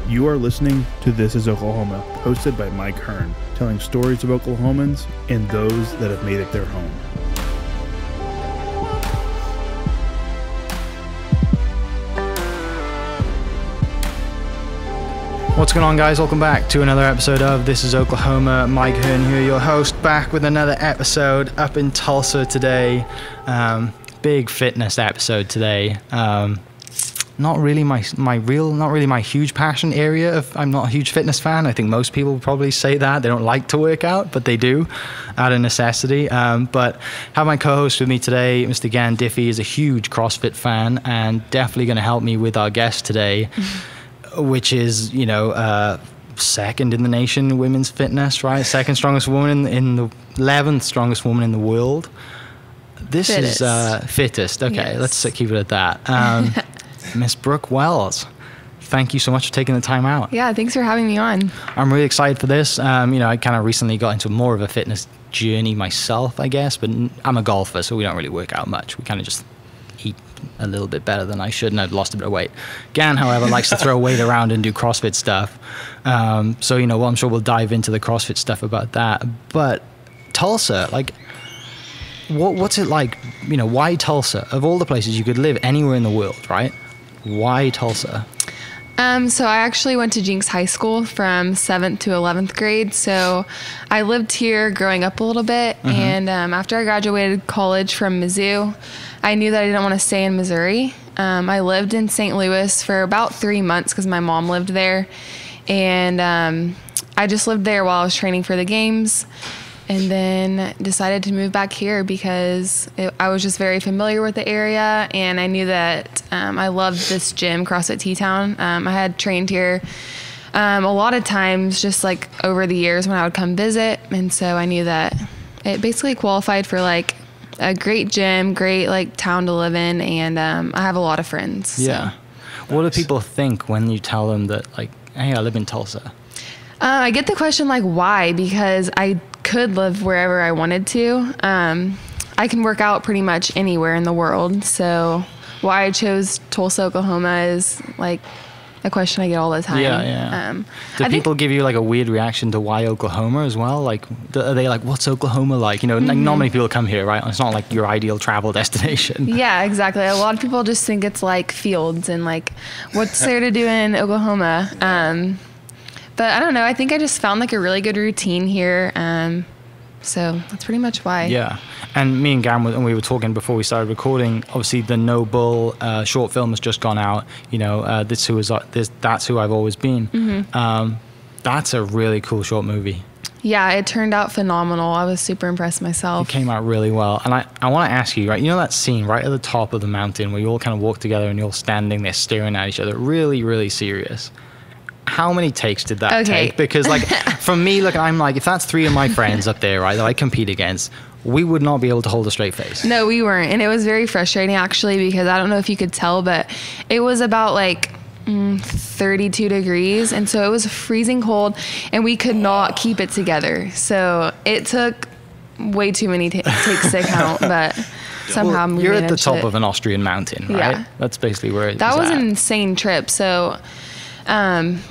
You are listening to This is Oklahoma, hosted by Mike Hearn, telling stories of Oklahomans and those that have made it their home. What's going on, guys? Welcome back to another episode of This is Oklahoma. Mike Hearn here, your host, back with another episode up in Tulsa today. Big fitness episode today. Not really my huge passion area. I'm not a huge fitness fan. I think most people probably say that. They don't like to work out, but they do out of necessity. But have my co-host with me today, Mr. Gann Diffee, is a huge CrossFit fan and definitely going to help me with our guest today, which is, second in the nation in women's fitness, right? Second strongest woman in the 11th strongest woman in the world. This Fittest. is Fittest. Okay, yes. Let's keep it at that. Miss Brooke Wells, thank you so much for taking the time out. Yeah, thanks for having me on. I'm really excited for this. I kind of recently got into more of a fitness journey myself, I guess, but I'm a golfer, so we don't really work out much. We kind of just eat a little bit better than I should, and I've lost a bit of weight. Gann, however, likes to throw weight around and do CrossFit stuff. So, I'm sure we'll dive into the CrossFit stuff about that. But Tulsa, what's it like? Why Tulsa? Of all the places you could live anywhere in the world, right? Why Tulsa? So I actually went to Jinx High School from 7th to 11th grade. So I lived here growing up a little bit. And after I graduated college from Mizzou, I knew that I didn't want to stay in Missouri. I lived in St. Louis for about 3 months because my mom lived there. And I just lived there while I was training for the games. And then decided to move back here because I was just very familiar with the area, and I knew that I loved this gym, CrossFit T-Town. I had trained here a lot of times just over the years when I would come visit, and so I knew that it basically qualified for a great gym, great town to live in, and I have a lot of friends. Yeah. So. What do people think when you tell them that hey, I live in Tulsa? I get the question why, because I could live wherever I wanted to. I can work out pretty much anywhere in the world. So why I chose Tulsa, Oklahoma is a question I get all the time. Yeah. Do people give you a weird reaction to why Oklahoma as well? Are they what's Oklahoma like? Not many people come here, right? It's not your ideal travel destination. Yeah, exactly. A lot of people just think it's fields and what's there to do in Oklahoma. But I don't know. I think I just found a really good routine here. So that's pretty much why. Yeah. And me and Gann, we were talking before we started recording, obviously the NoBull short film has just gone out. That's who I've always been. That's a really cool short movie. Yeah, it turned out phenomenal. I was super impressed myself. It came out really well. And I want to ask you, right, that scene right at the top of the mountain where you all kind of walk together and you're all standing there staring at each other, really, really serious. How many takes did that take? Because for me, I'm if that's 3 of my friends up there, right, that I compete against, we would not be able to hold a straight face. No, we weren't. And it was very frustrating actually, because I don't know if you could tell, but it was about 32 degrees. And so it was freezing cold and we could not keep it together. So it took way too many takes to count, but somehow we you're at the top it. of an Austrian mountain, right? Yeah. That's basically where it That was at. an insane trip. So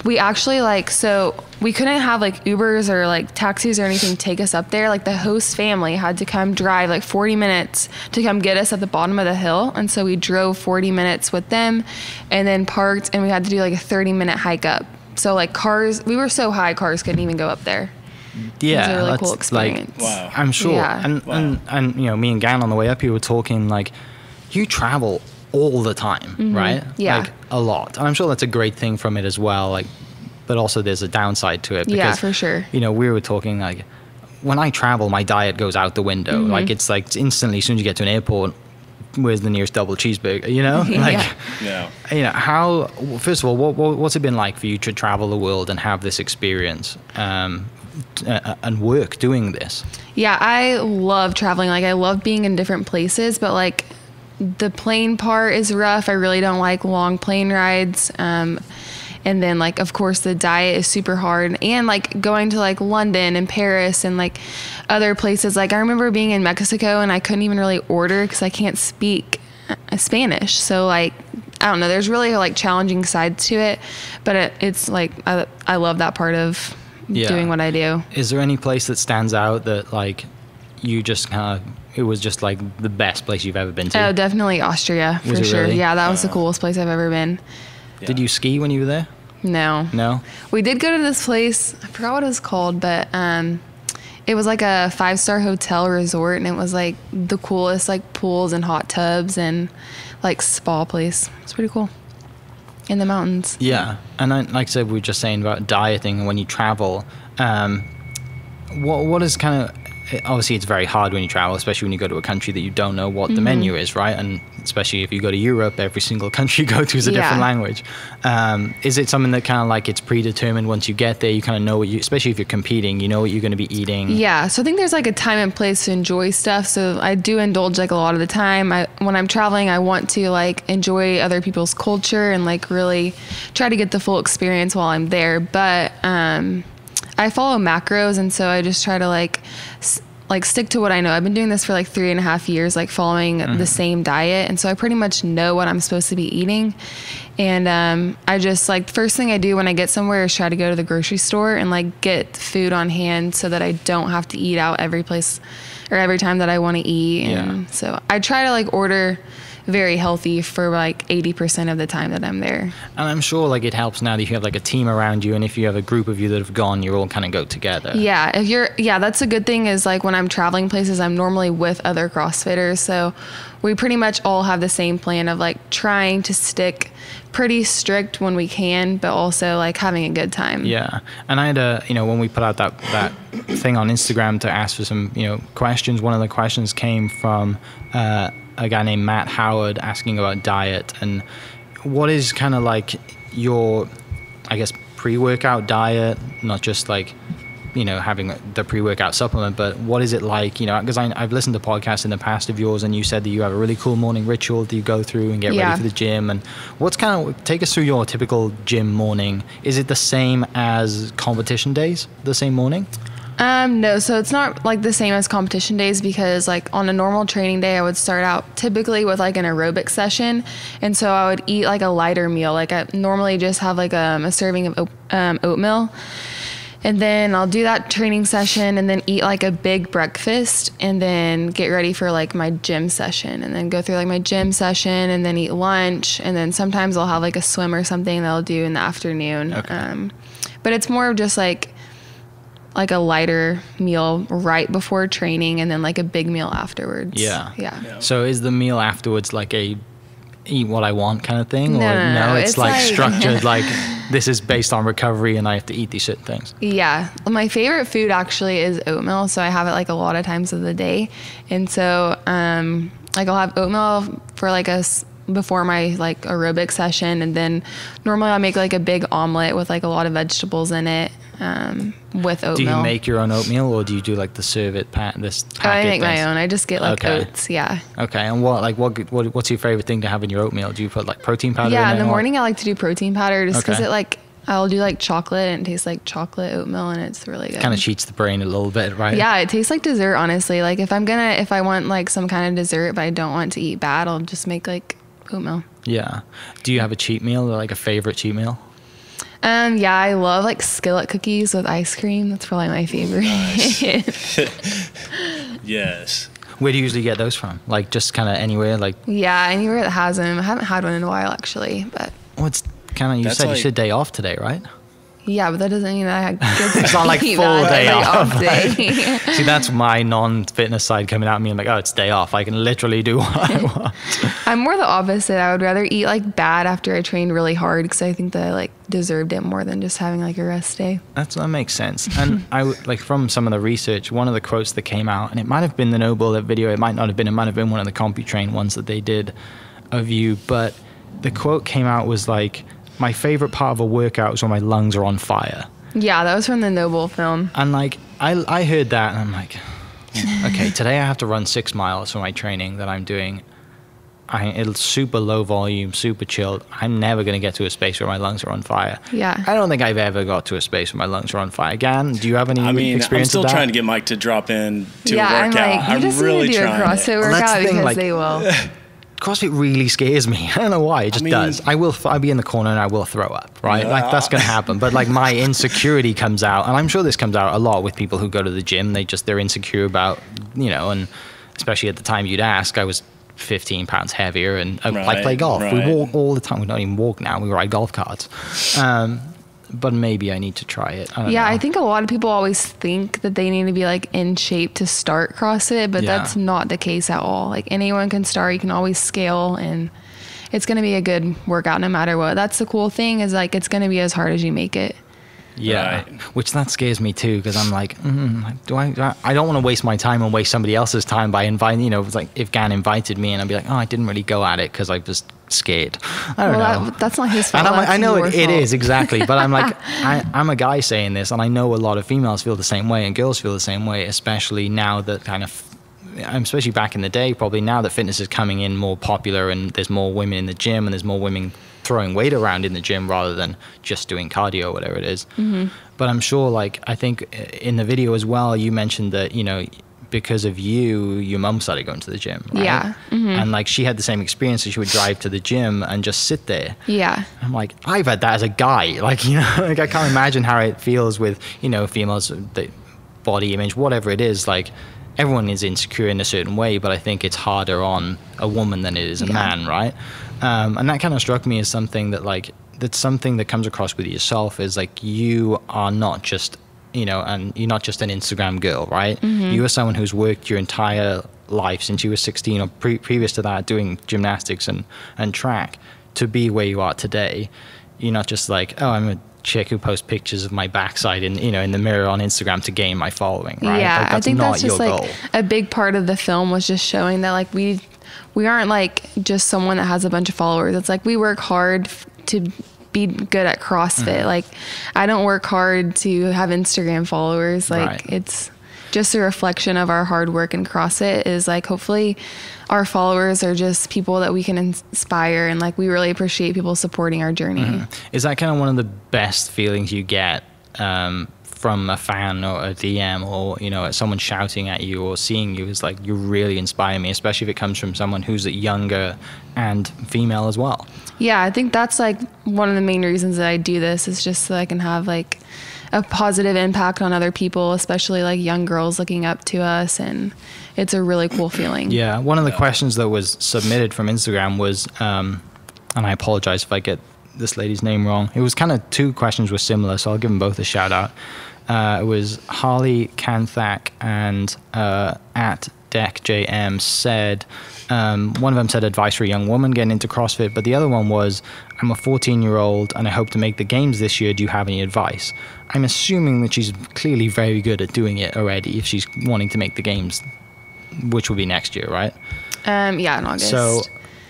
we actually so we couldn't have Ubers or taxis or anything take us up there. The host family had to come drive 40 minutes to come get us at the bottom of the hill. And so we drove 40 minutes with them and then parked, and we had to do a 30-minute hike up. So cars, we were so high, cars couldn't even go up there. Yeah, it was a really cool experience. Wow. I'm sure. Yeah. And me and Gann on the way up here were talking you travel all the time, right? Yeah. A lot. And I'm sure that's a great thing from it as well. But also there's a downside to it. Because, yeah, for sure. We were talking when I travel, my diet goes out the window. It's instantly, as soon as you get to an airport, where's the nearest double cheeseburger, How, first of all, what's it been like for you to travel the world and have this experience and work doing this? Yeah, I love traveling. I love being in different places, but the plane part is rough. I really don't like long plane rides. And And then like, of course the diet is super hard, and like going to like London and Paris and like other places. Like I remember being in Mexico and I couldn't even really order because I can't speak Spanish. So like, I don't know, there's really like challenging sides to it, but it's like, I love that part of doing what I do. Is there any place that stands out that like you just kind of, it was just like the best place you've ever been to? Oh, definitely Austria, for sure. Really? Yeah, that was the coolest place I've ever been. Yeah. Did you ski when you were there? No. We did go to this place, I forgot what it was called, but it was like a 5-star hotel resort, and it was like the coolest like pools and hot tubs and like spa place. It's pretty cool. In the mountains. Yeah. And like I said, we were just saying about dieting and when you travel, what is kind of, obviously it's very hard when you travel, especially when you go to a country that you don't know what the menu is, right? And especially if you go to Europe, every single country you go to is a different language. Is it something that kind of like it's predetermined once you get there, you kind of know what you, especially if you're competing, you know what you're going to be eating? Yeah, so I think there's like a time and place to enjoy stuff. So I do indulge like a lot of the time. When I'm traveling, I want to like enjoy other people's culture and like really try to get the full experience while I'm there. But I follow macros, and so I just try to like stick to what I know. I've been doing this for like 3.5 years, like following the same diet. And so I pretty much know what I'm supposed to be eating. And I just like, the first thing I do when I get somewhere is try to go to the grocery store and like get food on hand so that I don't have to eat out every place or every time that I want to eat. And so I try to like order very healthy for like 80% of the time that I'm there. And I'm sure like it helps now that you have like a team around you, and if you have a group of you that have gone, you all kind of go together. Yeah, that's a good thing, is like when I'm traveling places, I'm normally with other CrossFitters, so we pretty much all have the same plan of like trying to stick pretty strict when we can, but also like having a good time. Yeah. And I had when we put out that thing on Instagram to ask for some, questions, one of the questions came from a guy named Matt Howard asking about diet, and what is kind of like your, I guess, pre-workout diet, not just like, having the pre-workout supplement, but what is it like, because I've listened to podcasts in the past of yours, and you said that you have a really cool morning ritual that you go through and get ready for the gym. And what's kind of, take us through your typical gym morning. Is it the same as competition days, the same morning? No, so it's not like the same as competition days, because like on a normal training day, I would start out typically with like an aerobic session. And so I would eat like a lighter meal. Like I normally just have like a serving of oatmeal. And then I'll do that training session and then eat like a big breakfast, and then get ready for like my gym session, and then go through like my gym session and then eat lunch. And then sometimes I'll have like a swim or something that I'll do in the afternoon. Okay. But it's more of just like a lighter meal right before training, and then like a big meal afterwards. Yeah. So is the meal afterwards like a eat what I want kind of thing? No, it's like structured, like this is based on recovery and I have to eat these certain things? Yeah. My favorite food actually is oatmeal. So I have it like a lot of times of the day. And so like I'll have oatmeal for like before my like aerobic session, and then normally I'll make like a big omelet with like a lot of vegetables in it, with oatmeal. Do you make your own oatmeal, or do you do like the serve it packet? I make my own. I just get like oats. Yeah. Okay. And what's your favorite thing to have in your oatmeal? Do you put like protein powder in it? Yeah, in the morning I like to do protein powder, just because it like, I'll do like chocolate, and it tastes like chocolate oatmeal, and it's really good. Kind of cheats the brain a little bit, right? Yeah, it tastes like dessert, honestly. Like if I want like some kind of dessert but I don't want to eat bad, I'll just make like oatmeal. Yeah. Do you have a cheat meal, or like a favorite cheat meal? Yeah, I love like skillet cookies with ice cream. That's probably my favorite. Nice. Yes. Where do you usually get those from? Like just kind of anywhere? Like anywhere that has them. I haven't had one in a while actually, but it's kind of, you said like, you should day off today, right? Yeah, but that doesn't mean I had good. It's not like full day off. Day. See, that's my non-fitness side coming at me. I'm like, oh, it's day off. I can literally do what I want. I'm more the opposite. I would rather eat like bad after I trained really hard, because I think that I like deserved it more than just having like a rest day. That makes sense. And I like, from some of the research, one of the quotes that came out, and it might have been the NoBull video. It might not have been. It might have been one of the CompuTrain ones that they did of you. But the quote came out was like, my favorite part of a workout is when my lungs are on fire. Yeah, that was from the NoBull film. And like, I heard that, and I'm like, okay, today I have to run 6 miles for my training that I'm doing. it's super low volume, super chilled. I'm never going to get to a space where my lungs are on fire. Yeah. I don't think I've ever got to a space where my lungs are on fire. Gann, do you have any experience I'm still with that? trying to get Mike to drop in to a I'm workout. like, you just really need to do a trying CrossFit it. workout the thing, because they will. CrossFit really scares me. I don't know why. It just does. I'll be in the corner and I will throw up, right? Yeah. Like that's going to happen. But like my insecurity comes out, and I'm sure this comes out a lot with people who go to the gym. They're insecure about, and especially at the time you'd ask, I was 15 pounds heavier and I play golf. Right. We walk all the time. We don't even walk now. We ride golf carts. But maybe I need to try it. I don't know. I think a lot of people always think that they need to be like in shape to start CrossFit, but that's not the case at all. Like anyone can start, you can always scale, and it's going to be a good workout no matter what. That's the cool thing, is like it's going to be as hard as you make it. Yeah, which that scares me too, because I'm like, I don't want to waste my time and waste somebody else's time by inviting, it's like if Gann invited me and I'd be like, I didn't really go at it because I was scared. I don't know. That's not his fault. And I know it is, exactly. But I'm like, I'm a guy saying this, and I know a lot of females feel the same way and girls feel the same way, especially now that especially back in the day, probably now that fitness is coming in more popular and there's more women in the gym and there's more women throwing weight around in the gym rather than just doing cardio or whatever it is. Mm-hmm. But I'm sure, I think in the video as well, you mentioned that, because of your mum started going to the gym, right? Yeah. Mm-hmm. And she had the same experience, so she would drive to the gym and just sit there. Yeah. I'm like, I've had that as a guy. I can't imagine how it feels with, females, the body image, whatever it is. Everyone is insecure in a certain way, but I think it's harder on a woman than it is a man, right? And that kind of struck me as something that that's something that comes across with yourself, is you are not just, and you're not just an Instagram girl, right? Mm-hmm. You are someone who's worked your entire life since you were 16 or previous to that doing gymnastics and track to be where you are today. You're not just I'm a chick who posts pictures of my backside in the mirror on Instagram to gain my following, right? Yeah, that's I think not that's just your goal. A big part of the film was just showing that we aren't just someone that has a bunch of followers. It's we work hard to be good at CrossFit. Mm-hmm. I don't work hard to have Instagram followers. Right. It's just a reflection of our hard work in CrossFit. Is hopefully our followers are just people that we can inspire, and we really appreciate people supporting our journey. Mm-hmm. Is that kind of one of the best feelings you get from a fan or a DM or someone shouting at you or seeing you? Is you really inspire me, especially if it comes from someone who's younger and female as well? Yeah, I think that's one of the main reasons that I do this, is just so I can have a positive impact on other people, especially young girls looking up to us, and it's a really cool feeling. Yeah, one of the questions that was submitted from Instagram was, and I apologize if I get this lady's name wrong. It was kind of two questions were similar, so I'll give them both a shout out. It was Harley Kanthak and at DeckJM said, one of them said advice for a young woman getting into CrossFit, but the other one was, I'm a 14-year-old and I hope to make the games this year. Do you have any advice? I'm assuming that she's clearly very good at doing it already if she's wanting to make the games, which will be next year, right? Yeah, in August. So,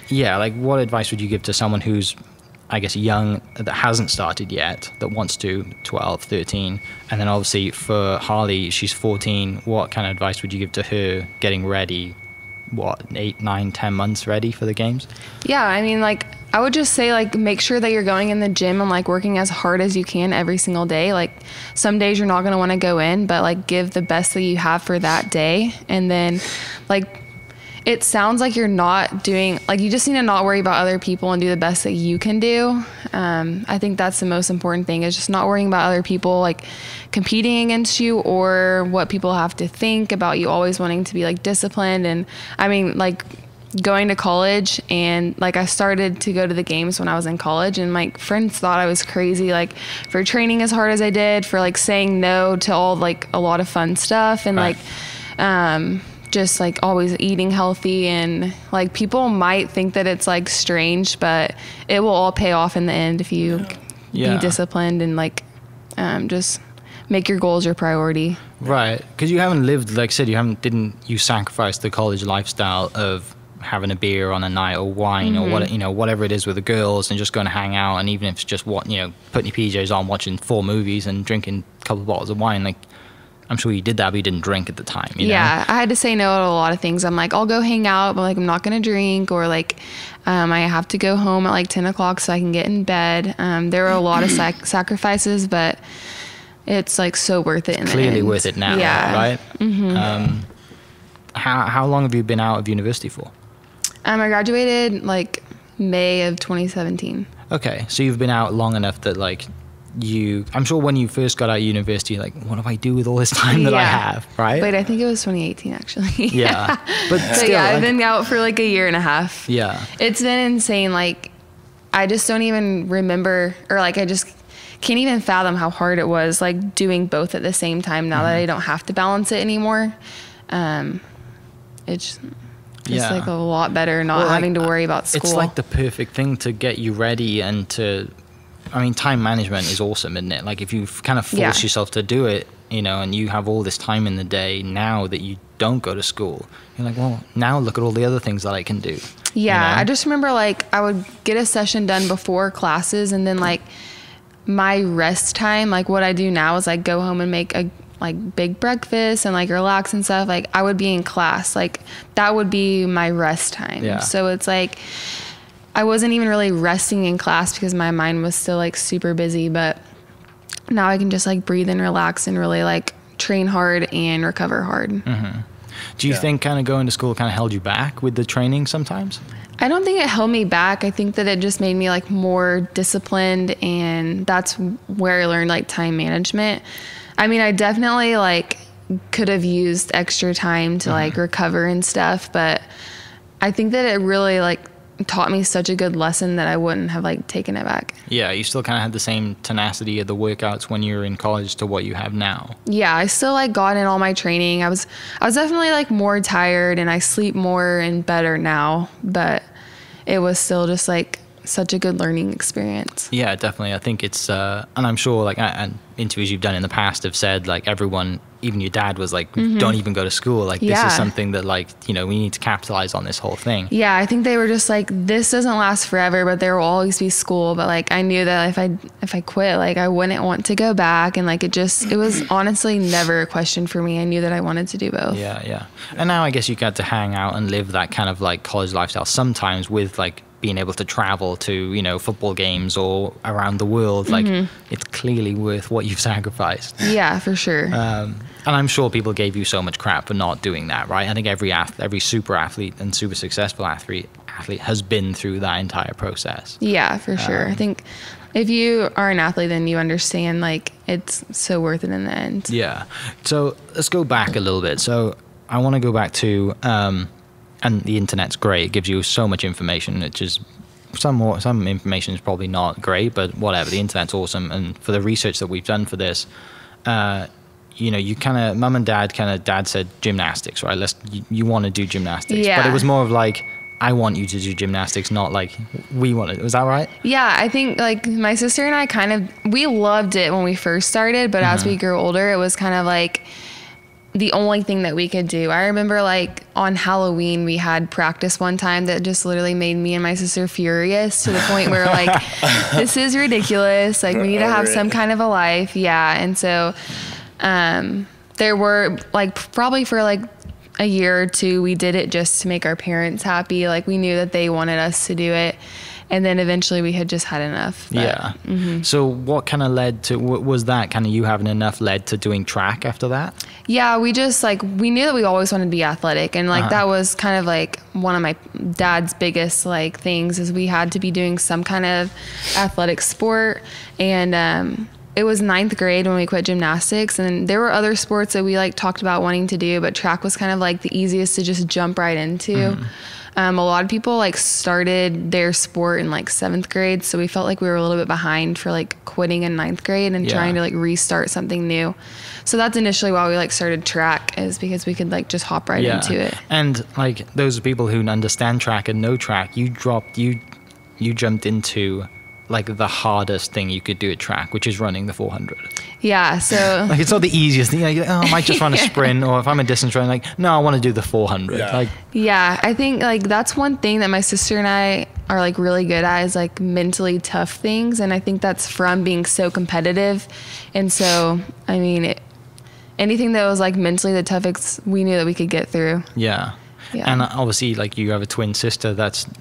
yeah, what advice would you give to someone who's, I guess, young, that hasn't started yet, that wants to, 12, 13, and then obviously for Harley, she's 14, what kind of advice would you give to her getting ready, 8, 9, 10 months ready for the games? Yeah, I mean, I would just say, make sure that you're going in the gym and, working as hard as you can every single day. Some days you're not going to want to go in, but, give the best that you have for that day. And then, it sounds like you're not doing, you just need to not worry about other people and do the best that you can do. I think that's the most important thing, is just not worrying about other people, competing against you, or what people have to think about you, always wanting to be, disciplined. And, I mean, going to college, and I started to go to the games when I was in college, and my friends thought I was crazy, for training as hard as I did, for saying no to all a lot of fun stuff, and right. Just always eating healthy, and people might think that it's strange, but it will all pay off in the end if you be disciplined and just make your goals your priority. Right, because you haven't lived, like I said, you sacrificed the college lifestyle of having a beer on a night, or wine, mm-hmm. or whatever it is with the girls, and just going to hang out, and even if it's just putting your PJs on, watching 4 movies and drinking a couple of bottles of wine, I'm sure you did that, but you didn't drink at the time. You know? I had to say no to a lot of things. I'm like, I'll go hang out, but like I'm not gonna drink, or like I have to go home at like 10 o'clock so I can get in bed. There were a lot of sacrifices, but it's like so worth it. Clearly worth it now, right? Mm-hmm. How long have you been out of university for? I graduated like May of 2017. Okay, so you've been out long enough that like I'm sure when you first got out of university, you're like, what do I do with all this time that I have, right? Wait, I think it was 2018 actually. Yeah. But still, yeah, I've been out for like a year and a half. Yeah. It's been insane. Like, I just don't even remember, or like I just can't even fathom how hard it was, like doing both at the same time now that I don't have to balance it anymore. It's just like a lot better not having to worry about school. It's like the perfect thing to get you ready and to, I mean, time management is awesome, isn't it? Like if you kind of force yourself to do it, you know, and you have all this time in the day now that you don't go to school, you're like, well, now look at all the other things that I can do. Yeah, you know? I just remember like I would get a session done before classes, and then like my rest time, like what I do now is like go home and make a like big breakfast and like relax and stuff. Like I would be in class, like that would be my rest time. Yeah. So it's like I wasn't even really resting in class because my mind was still like super busy, but now I can just like breathe and relax and really like train hard and recover hard. Mm-hmm. Do you think kind of going to school kind of held you back with the training sometimes? I don't think it held me back. I think that it just made me like more disciplined, and that's where I learned like time management. I mean, I definitely like could have used extra time to like recover and stuff, but I think that it really like taught me such a good lesson that I wouldn't have like taken it back. Yeah, you still kind of had the same tenacity of the workouts when you were in college to what you have now. Yeah, I still like got in all my training. I was definitely like more tired, and I sleep more and better now, but it was still just like such a good learning experience. Yeah, definitely. I think it's and I'm sure like and interviews you've done in the past have said like everyone, even your dad was like, don't even go to school, like this is something that like, you know, we need to capitalize on this whole thing. Yeah, I think they were just like, this doesn't last forever, but there will always be school. But like I knew that if I quit, like I wouldn't want to go back, and like it was honestly never a question for me. I knew that I wanted to do both. Yeah. And now I guess you got to hang out and live that kind of like college lifestyle sometimes with like being able to travel to, you know, football games or around the world. Like it's clearly worth what you've sacrificed. Yeah, for sure. And I'm sure people gave you so much crap for not doing that, right? I think every super athlete and super successful athlete has been through that entire process. Yeah, for sure. I think if you are an athlete, then you understand like it's so worth it in the end. Yeah. So let's go back a little bit. So I want to go back to and the internet's great. It gives you so much information. It's just some information is probably not great, but whatever. The internet's awesome. And for the research that we've done for this, you know, you kind of, mum and dad said gymnastics, right? You want to do gymnastics. Yeah. But it was more of like, I want you to do gymnastics, not like we want it. Was that right? Yeah, I think like my sister and I we loved it when we first started, but as we grew older, it was kind of like the only thing that we could do. I remember like on Halloween, we had practice one time that just literally made me and my sister furious to the point where like, this is ridiculous. Like we need to have some kind of a life. Yeah. And so, there were like probably for like a year or two, we did it just to make our parents happy. Like we knew that they wanted us to do it. And then eventually we had just had enough. But, yeah. So what kind of led to, was that kind of you having enough led to doing track after that? Yeah, we just like, we knew that we always wanted to be athletic. And like, that was kind of like one of my dad's biggest like things is we had to be doing some kind of athletic sport. And, it was 9th grade when we quit gymnastics, and there were other sports that we like talked about wanting to do, but track was kind of like the easiest to just jump right into. A lot of people like started their sport in like 7th grade, so we felt like we were a little bit behind for like quitting in 9th grade and trying to like restart something new. So that's initially why we like started track, is because we could like just hop right into it. And like those people who understand track and know track, you jumped into like the hardest thing you could do at track, which is running the 400. Yeah, so like it's not the easiest thing. Like, I might just run a sprint, or if I'm a distance runner, like no, I want to do the 400. Yeah, I think like that's one thing that my sister and I are like really good at, is like mentally tough things, and I think that's from being so competitive. And so I mean anything that was like mentally the toughest, we knew that we could get through. Yeah. And obviously, like, you have a twin sister.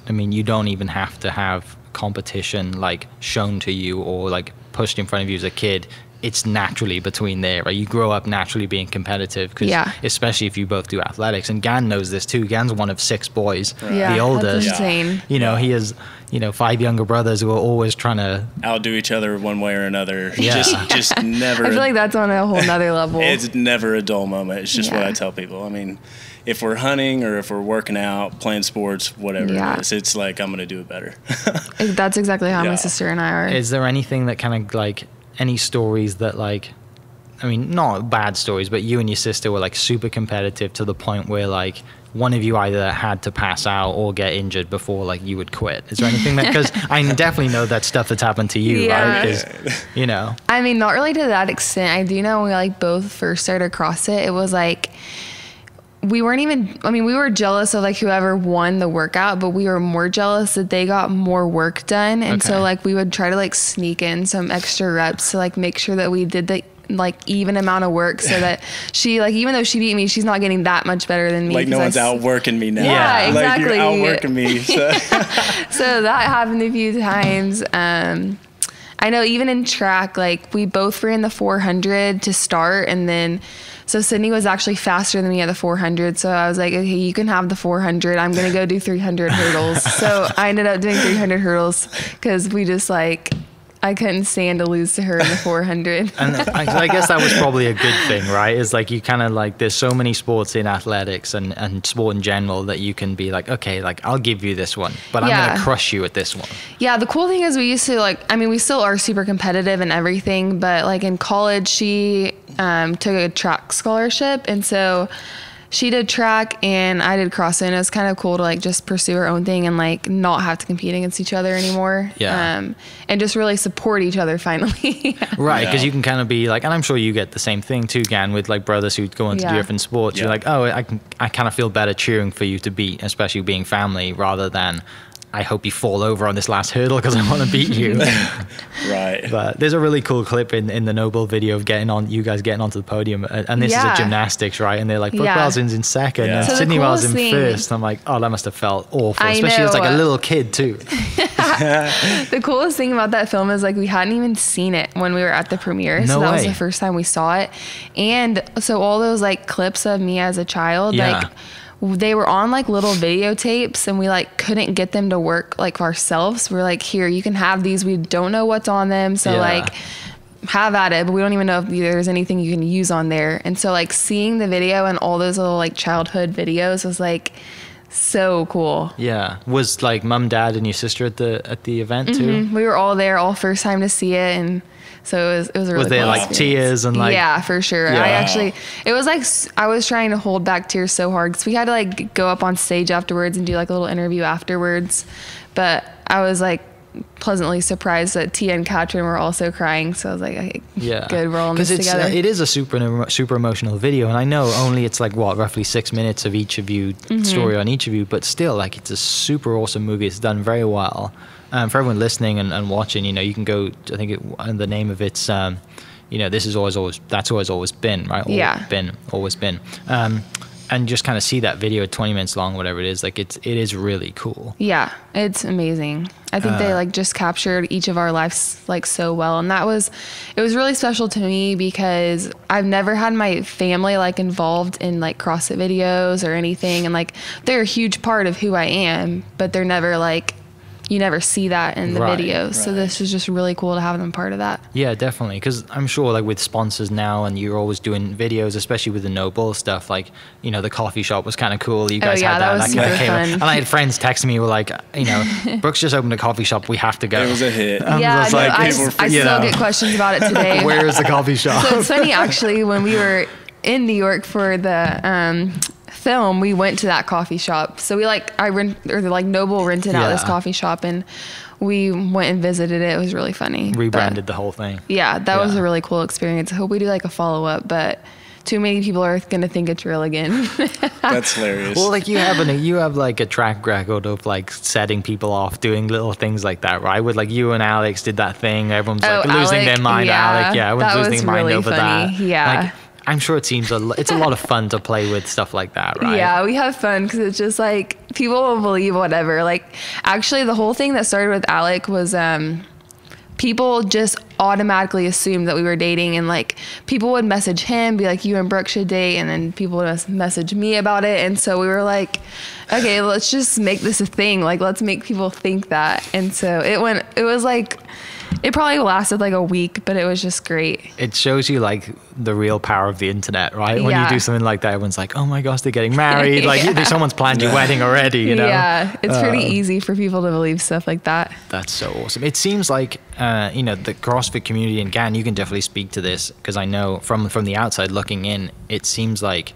You don't even have to have competition like shown to you or like pushed in front of you as a kid. It's naturally between there, right? You grow up naturally being competitive, because especially if you both do athletics. And Gann knows this too. Gann's one of 6 boys, the oldest. That's insane. He has 5 younger brothers who are always trying to outdo each other one way or another. Just never. I feel like that's on a whole nother level. It's never a dull moment. It's just what I tell people. I mean, if we're hunting or if we're working out, playing sports, whatever it is, it's like, I'm going to do it better. That's exactly how my sister and I are. Is there anything that kind of like, any stories that like, not bad stories, but you and your sister were like super competitive to the point where like one of you either had to pass out or get injured before like you would quit? Is there anything that, because I definitely know that stuff that's happened to you, right? 'Cause, not really to that extent. I do know when we like both first started CrossFit, it was like, we weren't even, we were jealous of like whoever won the workout, but we were more jealous that they got more work done. And so like we would try to like sneak in some extra reps to like make sure that we did the like even amount of work, so that she, like, even though she beat me, she's not getting that much better than me. Like no one's outworking me now. Yeah, exactly. Like, you're outworking me. So. So that happened a few times. I know even in track, like we both ran the 400 to start, and then so Sydney was actually faster than me at the 400. So I was like, okay, you can have the 400. I'm going to go do 300 hurdles. So I ended up doing 300 hurdles because we just like, I couldn't stand to lose to her in the 400. And I guess that was probably a good thing, right? Is like, you kind of like, there's so many sports in athletics and sport in general that you can be like, okay, like I'll give you this one, but I'm going to crush you at this one. Yeah. The cool thing is we used to like, we still are super competitive and everything, but like in college, she took a track scholarship. And so she did track and I did CrossFit, and it was kind of cool to like just pursue her own thing and like not have to compete against each other anymore. And just really support each other finally. Right, because you can kind of be like, and I'm sure you get the same thing too, Gann, with like brothers who go into different sports. You're like, oh, I kind of feel better cheering for you to beat, especially being family, rather than I hope you fall over on this last hurdle because I want to beat you. Right. But there's a really cool clip in the NoBull video of you guys getting onto the podium, and this is a gymnastics, right? And they're like, Brooke Welson's in second, and So Sydney Wells in first. And I'm like, oh, that must have felt awful, especially as like a little kid too. The coolest thing about that film is like we hadn't even seen it when we were at the premiere. So that was the first time we saw it. And so all those like clips of me as a child, like they were on like little videotapes, and we like couldn't get them to work like ourselves. We're like, here, you can have these. We don't know what's on them. So like have at it, but we don't even know if there's anything you can use on there. And so like seeing the video and all those little like childhood videos was like so cool. Yeah. Was like mom, dad, and your sister at the event too? We were all there, all first time to see it. And so it was a really Was there cool like experience. tears and like? Yeah, for sure. It was like, I was trying to hold back tears so hard because we had to like go up on stage afterwards and do like a little interview afterwards. But I was like pleasantly surprised that Tia and Katrin were also crying. So I was like, okay, good, we're all in this together. It is a super emotional video. And I know only it's like roughly 6 minutes of each of you, story on each of you, but still like it's a super awesome movie. It's done very well. For everyone listening and watching, you can go, I think the name of it's, this is that's always been, right? Always been. And just kind of see that video at 20 minutes long, whatever it is, like it is really cool. Yeah, it's amazing. I think they like just captured each of our lives like so well. And it was really special to me because I've never had my family like involved in like CrossFit videos or anything. And like, they're a huge part of who I am, but they're never like, you never see that in the videos. So this was just really cool to have them part of that. Yeah, definitely. Because I'm sure like with sponsors now, and you're always doing videos, especially with the NoBull stuff, like, the coffee shop was kind of cool. You guys had that. Was super fun. And I had friends text me, were like, Brooke's just opened a coffee shop. We have to go. It was a hit. I still get questions about it today. Where is the coffee shop? So it's funny, actually, when we were in New York for the film, we went to that coffee shop. So we NoBull rented out this coffee shop, and we went and visited it. It was really funny. Rebranded the whole thing. Yeah, that was a really cool experience. I hope we do like a follow-up, but too many people are going to think it's real again. That's hilarious. Well, like you have like a track record of like setting people off, doing little things like that, right? With like you and Alex did that thing. Everyone's like losing their mind. Alec, everyone's losing their mind over that. Yeah. Like, I'm sure it seems it's a lot of fun to play with stuff like that, right? Yeah, we have fun because it's just like people will believe whatever. Like, actually, the whole thing that started with Alec was people just automatically assumed that we were dating, and like people would message him, be like, you and Brooke should date, and then people would message me about it. And so we were like, okay, let's just make this a thing. Like, let's make people think that. And so it probably lasted like a week, but it was just great. It shows you like the real power of the internet, right? When you do something like that, everyone's like, oh my gosh, they're getting married. Like someone's planned your wedding already, you know? Yeah, it's pretty easy for people to believe stuff like that. That's so awesome. It seems like, the CrossFit community in Gann, you can definitely speak to this, because I know from the outside looking in, it seems like,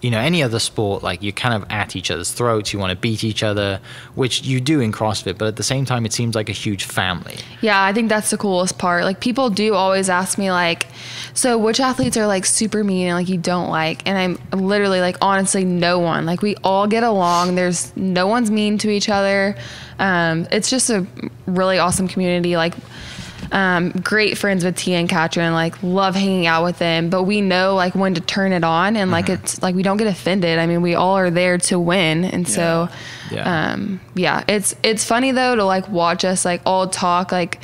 any other sport, like you're kind of at each other's throats, you want to beat each other, which you do in CrossFit, but at the same time, it seems like a huge family. Yeah, I think that's the coolest part. Like, people do always ask me, like, so which athletes are like super mean and like you don't like? And I'm literally like, honestly, no one. Like, we all get along. There's no one's mean to each other. It's just a really awesome community. Like, great friends with Tia and Katrin, like love hanging out with them, but we know like when to turn it on, and like it's like we don't get offended. I mean, we all are there to win, and so it's funny though to like watch us like all talk like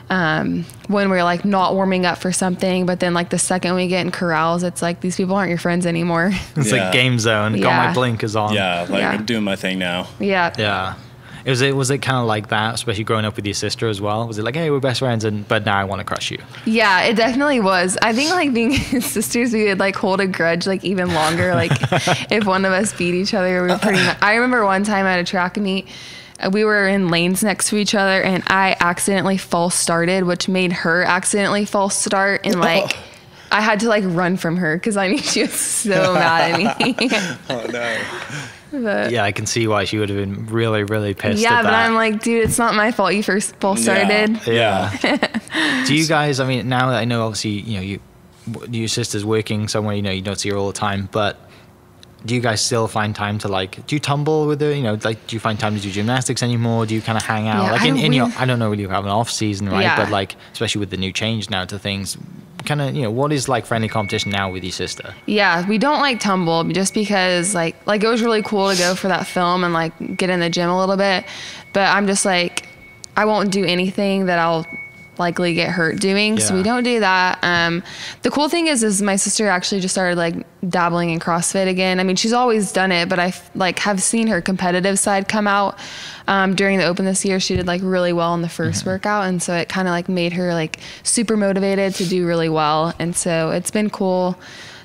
when we're like not warming up for something, but then like the second we get in corrals, it's like these people aren't your friends anymore. It's like game zone. Got my blinkers on. I'm doing my thing now. Yeah. Was it kind of like that, especially growing up with your sister as well? Was it like, hey, we're best friends, but now I want to crush you? Yeah, it definitely was. I think like being sisters, we would like hold a grudge like even longer. Like if one of us beat each other, we were pretty much. I remember one time at a track meet, we were in lanes next to each other, and I accidentally false started, which made her accidentally false start, and like. I had to like run from her because I knew she was so mad at me. Oh no. But, yeah, I can see why she would have been really, really pissed at that. Yeah, but I'm like, dude, it's not my fault you first false started. Yeah. Do you guys, I mean, now that I know obviously, your sister's working somewhere, you don't see her all the time, but do you guys still find time to like, do you tumble with her? Like, do you find time to do gymnastics anymore? Do you kind of hang out? Yeah, like I don't know whether you have an off season, right? Yeah. But like, especially with the new change now to things, kind of, what is like friendly competition now with your sister? Yeah, we don't like tumble just because like it was really cool to go for that film and like get in the gym a little bit. But I'm just like, I won't do anything that I'll likely get hurt doing. So we don't do that. The cool thing is my sister actually just started like dabbling in CrossFit again. I mean, she's always done it, but I like have seen her competitive side come out. During the Open this year, she did like really well in the first workout. And so it kind of like made her like super motivated to do really well. And so it's been cool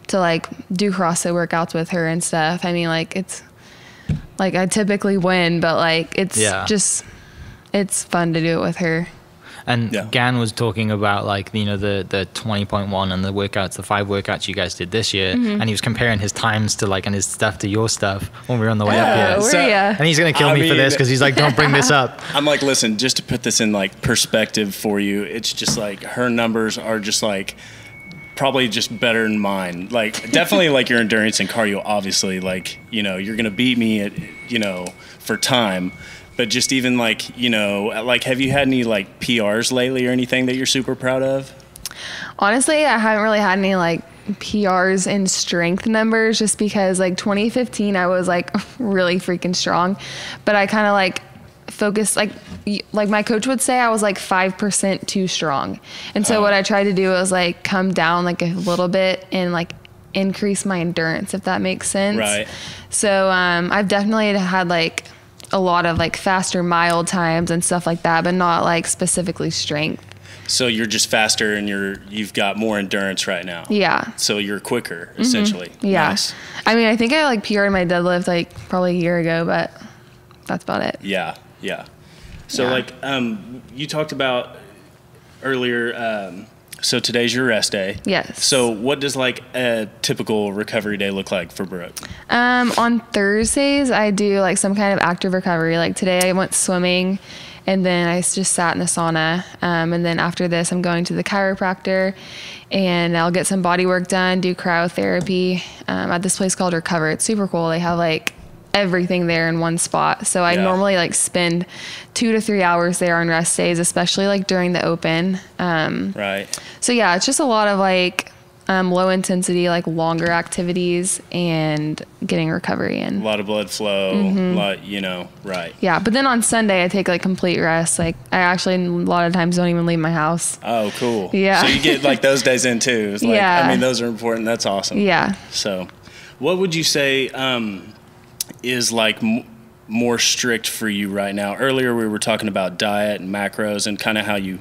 to like do CrossFit workouts with her and stuff. I mean, like it's like I typically win, but like it's just, it's fun to do it with her. And Gann was talking about like, the 20.1 and the workouts, the 5 workouts you guys did this year. And he was comparing his times to like, and his stuff to your stuff when we were on the way up here. And he's going to kill me for this because he's like, don't bring this up. I'm like, listen, just to put this in like perspective for you, it's just like her numbers are just like probably just better than mine. Like definitely like your endurance and cardio, obviously, like, you're going to beat me at, for time. But just even like, like have you had any like PRs lately or anything that you're super proud of? Honestly, I haven't really had any like PRs in strength numbers just because like 2015, I was like really freaking strong. But I kind of like focused, like my coach would say I was like 5% too strong. And so what I tried to do was like come down like a little bit and like increase my endurance, if that makes sense. Right. So I've definitely had like a lot of like faster mile times and stuff like that, but not like specifically strength. So you're just faster and you've got more endurance right now. Yeah. So you're quicker, essentially. Yeah. Nice. I mean, I think I like PR'd my deadlift like probably a year ago, but that's about it. Yeah. So like you talked about earlier, so today's your rest day. Yes. So what does like a typical recovery day look like for Brooke? On Thursdays, I do like some kind of active recovery. Like today I went swimming and then I just sat in the sauna. And then after this, I'm going to the chiropractor and I'll get some body work done, do cryotherapy at this place called Recover. It's super cool. They have like everything there in one spot. So I normally like spend 2 to 3 hours there on rest days, especially like during the Open. Right. So yeah, it's just a lot of like low intensity, like longer activities and getting recovery in. A lot of blood flow, right. Yeah. But then on Sunday, I take like complete rest. Like I actually a lot of times don't even leave my house. Oh, cool. Yeah. So you get like those days in too. It's like, Yeah. I mean, those are important. That's awesome. Yeah. So what would you say is like more strict for you right now? Earlier we were talking about diet and macros and kind of how you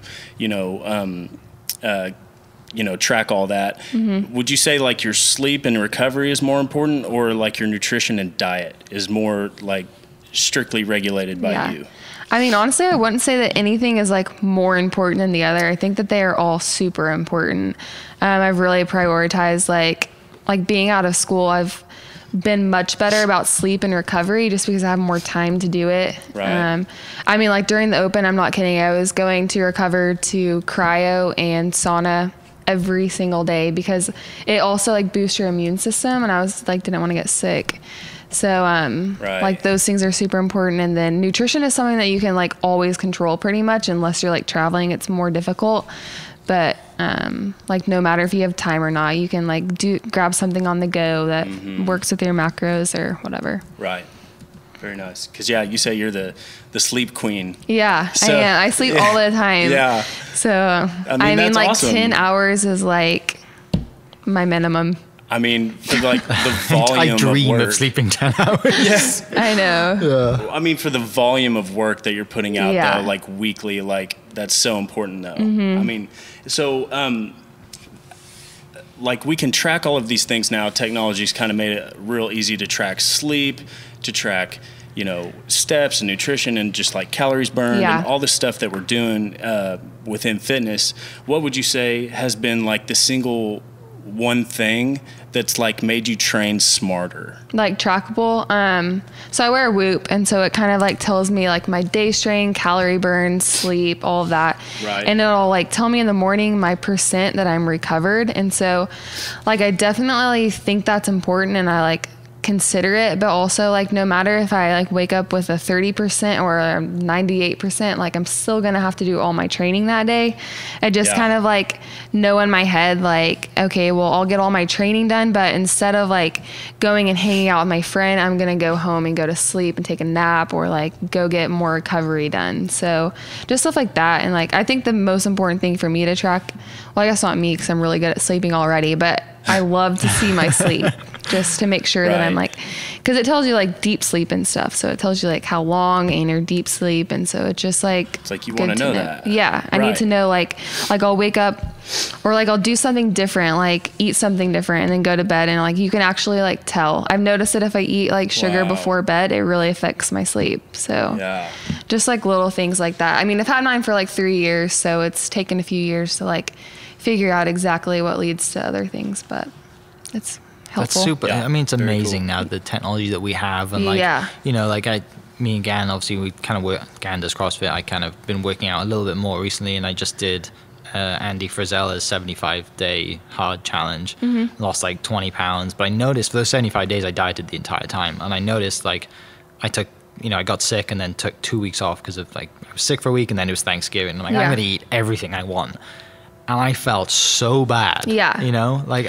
track all that. Mm-hmm. Would you say like your sleep and recovery is more important, or like your nutrition and diet is more like strictly regulated by you? I mean, honestly, I wouldn't say that anything is like more important than the other. I think that they are all super important. I've really prioritized like being out of school. I've been much better about sleep and recovery just because I have more time to do it. Right. I mean, like during the open, I'm not kidding, I was going to recover to cryo and sauna every single day because it also like boosts your immune system, and I was like didn't want to get sick. So like those things are super important. And then nutrition is something that you can like always control pretty much, unless you're like traveling, it's more difficult. But like no matter if you have time or not, you can like grab something on the go that works with your macros or whatever. Right. Very nice. Because you say you're the sleep queen. Yeah, so, I am. I sleep all the time. Yeah. So I mean like awesome. 10 hours is like my minimum. I mean, for like the volume I dream of work. of sleeping 10 hours. Yes. I know. Yeah. I mean, for the volume of work that you're putting out though, like weekly, like that's so important though. I mean, so like we can track all of these things now. Technology's kind of made it real easy to track sleep, to track, steps and nutrition and just like calories burned and all the stuff that we're doing within fitness. What would you say has been like the single one thing that's like made you train smarter? Like trackable. So I wear a Whoop, and so it kind of like tells me like my day strain, calorie burn, sleep, all of that. Right. And it'll like tell me in the morning my percent that I'm recovered. And so like I definitely think that's important, and I like consider it, but also like no matter if I like wake up with a 30% or a 98%, like I'm still gonna have to do all my training that day. I just kind of like know in my head like, okay, well I'll get all my training done, but instead of like going and hanging out with my friend, I'm gonna go home and go to sleep and take a nap or like go get more recovery done. So just stuff like that. And like I think the most important thing for me to track, well I guess not me because I'm really good at sleeping already, but I love to see my sleep just to make sure that I'm like, because it tells you like deep sleep and stuff. So it tells you like how long in your deep sleep. And so it's just like, it's like you want to know that. Yeah. I need to know like I'll wake up or like I'll do something different, like eat something different and then go to bed. And like you can actually like tell. I've noticed that if I eat like sugar before bed, it really affects my sleep. So just like little things like that. I mean, I've had mine for like 3 years, so it's taken a few years to like figure out exactly what leads to other things, but it's helpful. That's super. I mean, it's amazing now, the technology that we have. And like, me and Gann, obviously we kind of work, Gann does CrossFit. I kind of been working out a little bit more recently, and I just did Andy Frizella's 75-day hard challenge. Lost like 20 pounds, but I noticed for those 75 days I dieted the entire time, and I noticed like I took, I got sick and then took 2 weeks off because of like I was sick for a week, and then it was Thanksgiving. I'm like, I'm gonna eat everything I want. And I felt so bad. Yeah. Like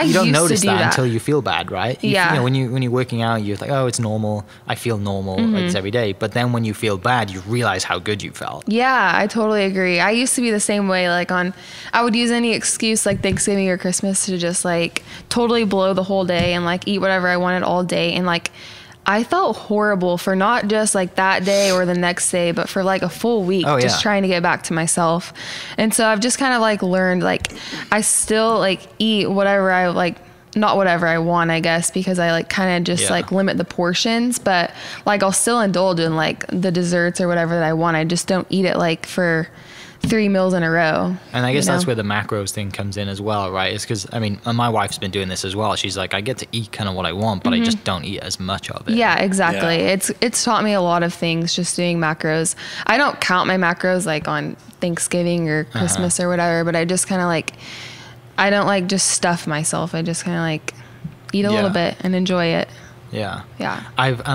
you don't notice that until you feel bad, right? When you're working out, you're like, oh, it's normal. I feel normal. It's every day. But then when you feel bad, you realize how good you felt. Yeah, I totally agree. I used to be the same way. Like I would use any excuse like Thanksgiving or Christmas to just like totally blow the whole day and like eat whatever I wanted all day. And like I felt horrible for not just like that day or the next day, but for like a full week, just trying to get back to myself. And so I've just kind of like learned, like I still like eat whatever I like, not whatever I want, I guess, because I like kind of just like limit the portions, but like I'll still indulge in like the desserts or whatever that I want. I just don't eat it like for 3 meals in a row. And I guess that's where the macros thing comes in as well, right? It's because, I mean, my wife's been doing this as well. She's like, I get to eat kind of what I want, but I just don't eat as much of it. Yeah, exactly. It's taught me a lot of things just doing macros. I don't count my macros like on Thanksgiving or Christmas or whatever, but I just kind of like, I don't like just stuff myself. I just kind of like eat a little bit and enjoy it. Yeah. Yeah.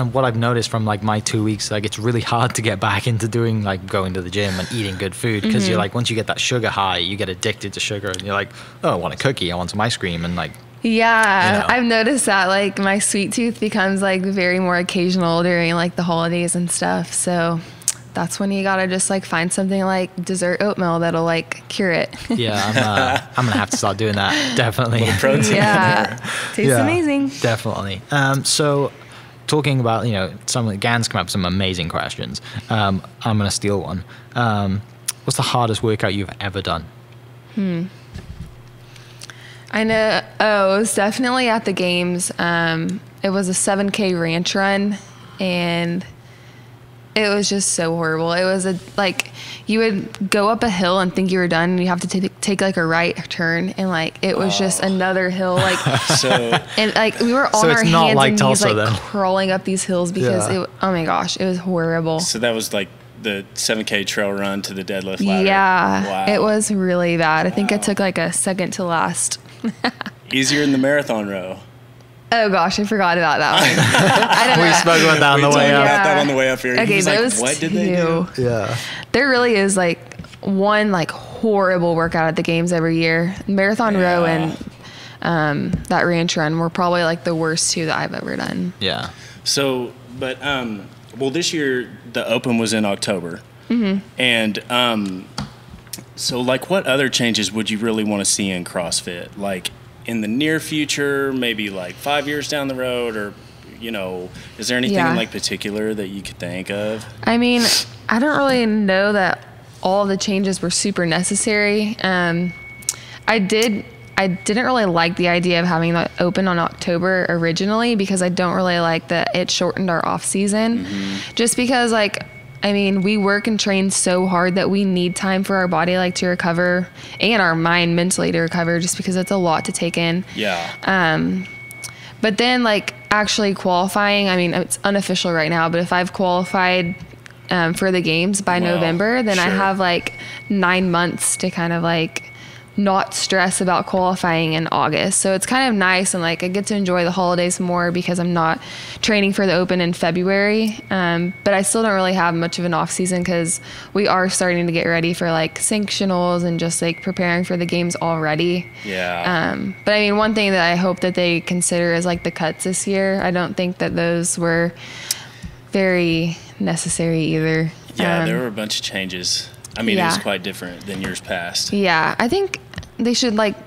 What I've noticed from like my 2 weeks, like it's really hard to get back into doing like going to the gym and eating good food, because you're like, once you get that sugar high, you get addicted to sugar, and you're like, oh, I want a cookie, I want some ice cream, and like. Yeah, You know. I've noticed that like my sweet tooth becomes like very more occasional during like the holidays and stuff. So that's when you gotta just like find something like dessert oatmeal that'll like cure it. Yeah, I'm gonna have to start doing that, definitely. Protein. Yeah, tastes amazing. Definitely. So, talking about, you know, some of the Gann's come up with some amazing questions. I'm gonna steal one. What's the hardest workout you've ever done? I know. Oh, it was definitely at the games. It was a 7K ranch run, and it was just so horrible. It was like you would go up a hill and think you were done, and you have to take like a right turn, and like it was just another hill. Like So and like we were on So our it's hands not like and Tulsa, knees, like then? crawling up these hills because Yeah. oh my gosh, it was horrible. so that was like the 7K trail run to the deadlift ladder. Yeah, Wow. it was really bad. I think I took like a second to last. Easier than the marathon row. Oh gosh, I forgot about that one. I don't know. We spoke about that on the We way talked up. about that on the way up here. Okay, He was those like, what did two. they do? Yeah. There really is like one like horrible workout at the games every year. Marathon row and that ranch run were probably like the worst two that I've ever done. Yeah. So, but well, this year the Open was in October, and so like, what other changes would you really want to see in CrossFit? Like in the near future, maybe like 5 years down the road, or you know, is there anything in like particular that you could think of? I mean, I don't really know that all the changes were super necessary. I didn't really like the idea of having the Open on October originally, because I don't really like that it shortened our off season. Just because like, I mean, we work and train so hard that we need time for our body like to recover, and our mind mentally to recover, just because it's a lot to take in. Yeah. But then like actually qualifying, I mean, it's unofficial right now, but if I've qualified for the games by Wow, November, then I sure. have like 9 months to kind of like not stress about qualifying in August. So it's kind of nice, and like I get to enjoy the holidays more because I'm not training for the Open in February. But I still don't really have much of an off season, because we are starting to get ready for like sanctionals and just like preparing for the games already. Yeah. But I mean, one thing that I hope that they consider is like the cuts this year. I don't think that those were very necessary either. Yeah, there were a bunch of changes. I mean, it was yeah. quite different than years past. Yeah, I think they should like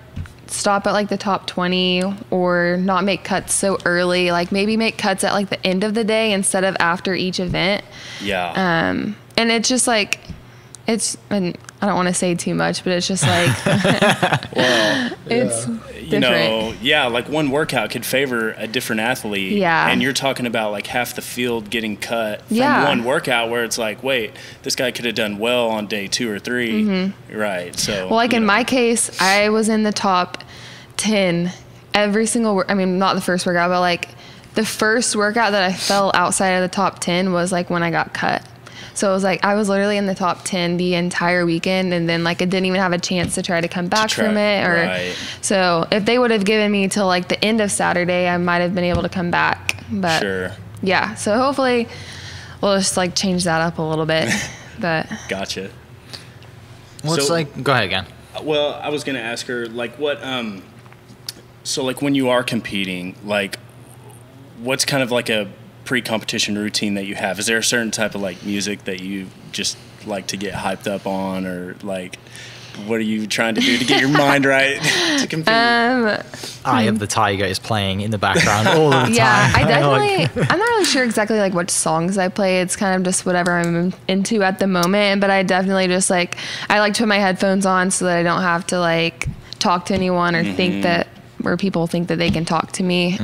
stop at like the top 20, or not make cuts so early. Like maybe make cuts at like the end of the day instead of after each event. Yeah. And it's just like, and I don't want to say too much, but it's just like, Well, it's you know, yeah, like one workout could favor a different athlete. Yeah. And you're talking about like half the field getting cut from Yeah. one workout, where it's like, wait, this guy could have done well on day 2 or 3. Right. So, Well, like you in know. my case, I was in the top 10 every single I mean, not the first workout, but like the first workout that I fell outside of the top 10 was like when I got cut. So it was like I was literally in the top 10 the entire weekend, and then like I didn't even have a chance to try to come back from it. Or right. so if they would have given me till like the end of Saturday, I might have been able to come back. But Sure. yeah, so hopefully we'll just like change that up a little bit. But Gotcha. What's So- like? Go ahead again. Well, I was going to ask her, like, what, so, like, when you are competing, like, what's kind of like a pre-competition routine that you have? Is there a certain type of, like, music that you just like to get hyped up on, or, like, what are you trying to do to get your mind right to compete? Eye of the Tiger is playing in the background all the time. yeah, I Like- definitely, I'm not really sure exactly like what songs I play. It's kind of just whatever I'm into at the moment. But I definitely just like, I like to put my headphones on so that I don't have to like talk to anyone or think that, or people think that they can talk to me.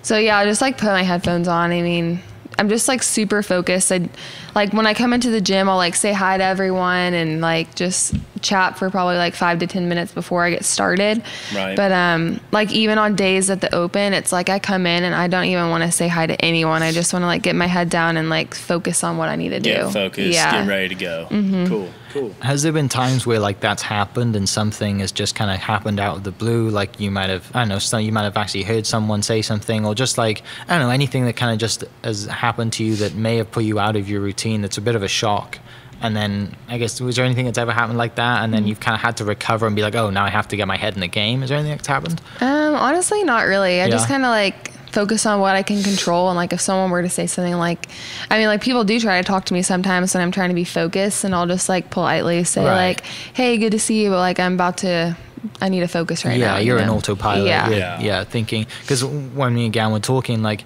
So yeah, I just like put my headphones on. I mean, I'm just like super focused. I like when I come into the gym, I'll like say hi to everyone and like just chat for probably like 5 to 10 minutes before I get started. Right. But like even on days at the Open, it's like I come in and I don't even want to say hi to anyone. I just want to like get my head down and like focus on what I need to do. Get focused, Yeah. get ready to go. Cool. Cool. Has there been times where like that's happened and something has just kind of happened out of the blue? Like you might have, I don't know, you might have actually heard someone say something, or just like, I don't know, anything that kind of just has happened to you that may have put you out of your routine that's a bit of a shock. And then I guess, was there anything that's ever happened like that? And then you've kind of had to recover and be like, oh, now I have to get my head in the game. Is there anything that's happened? Honestly, not really. I just kind of like focus on what I can control. And like if someone were to say something like, I mean, like people do try to talk to me sometimes when I'm trying to be focused, and I'll just like politely say like, hey, good to see you, but like I need to focus right now. Yeah, you're an autopilot. Yeah. Thinking, because when me and Gann were talking, like,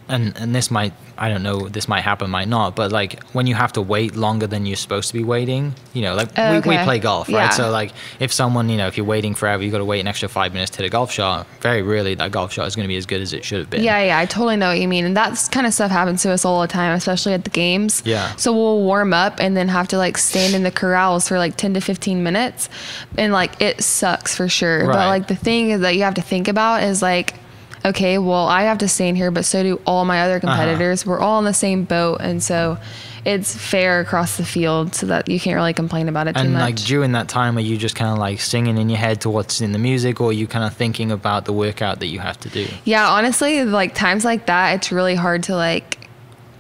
and this might, I don't know, this might happen, might not, but like when you have to wait longer than you're supposed to be waiting, you know, like we play golf, right? So like if someone, you know, if you're waiting forever, you got to wait an extra 5 minutes to hit a golf shot, very rarely that golf shot is going to be as good as it should have been. Yeah, I totally know what you mean. And that kind of stuff happens to us all the time, especially at the games. Yeah. So we'll warm up and then have to like stand in the corrals for like 10 to 15 minutes. And like it sucks for sure. Right. But like the thing is that you have to think about is like, okay, well, I have to stand here, but so do all my other competitors. We're all in the same boat, and so it's fair across the field, so that you can't really complain about it too much. And like during that time, are you just kind of like singing in your head to what's in the music, or are you kind of thinking about the workout that you have to do? Yeah, honestly, like times like that, it's really hard to like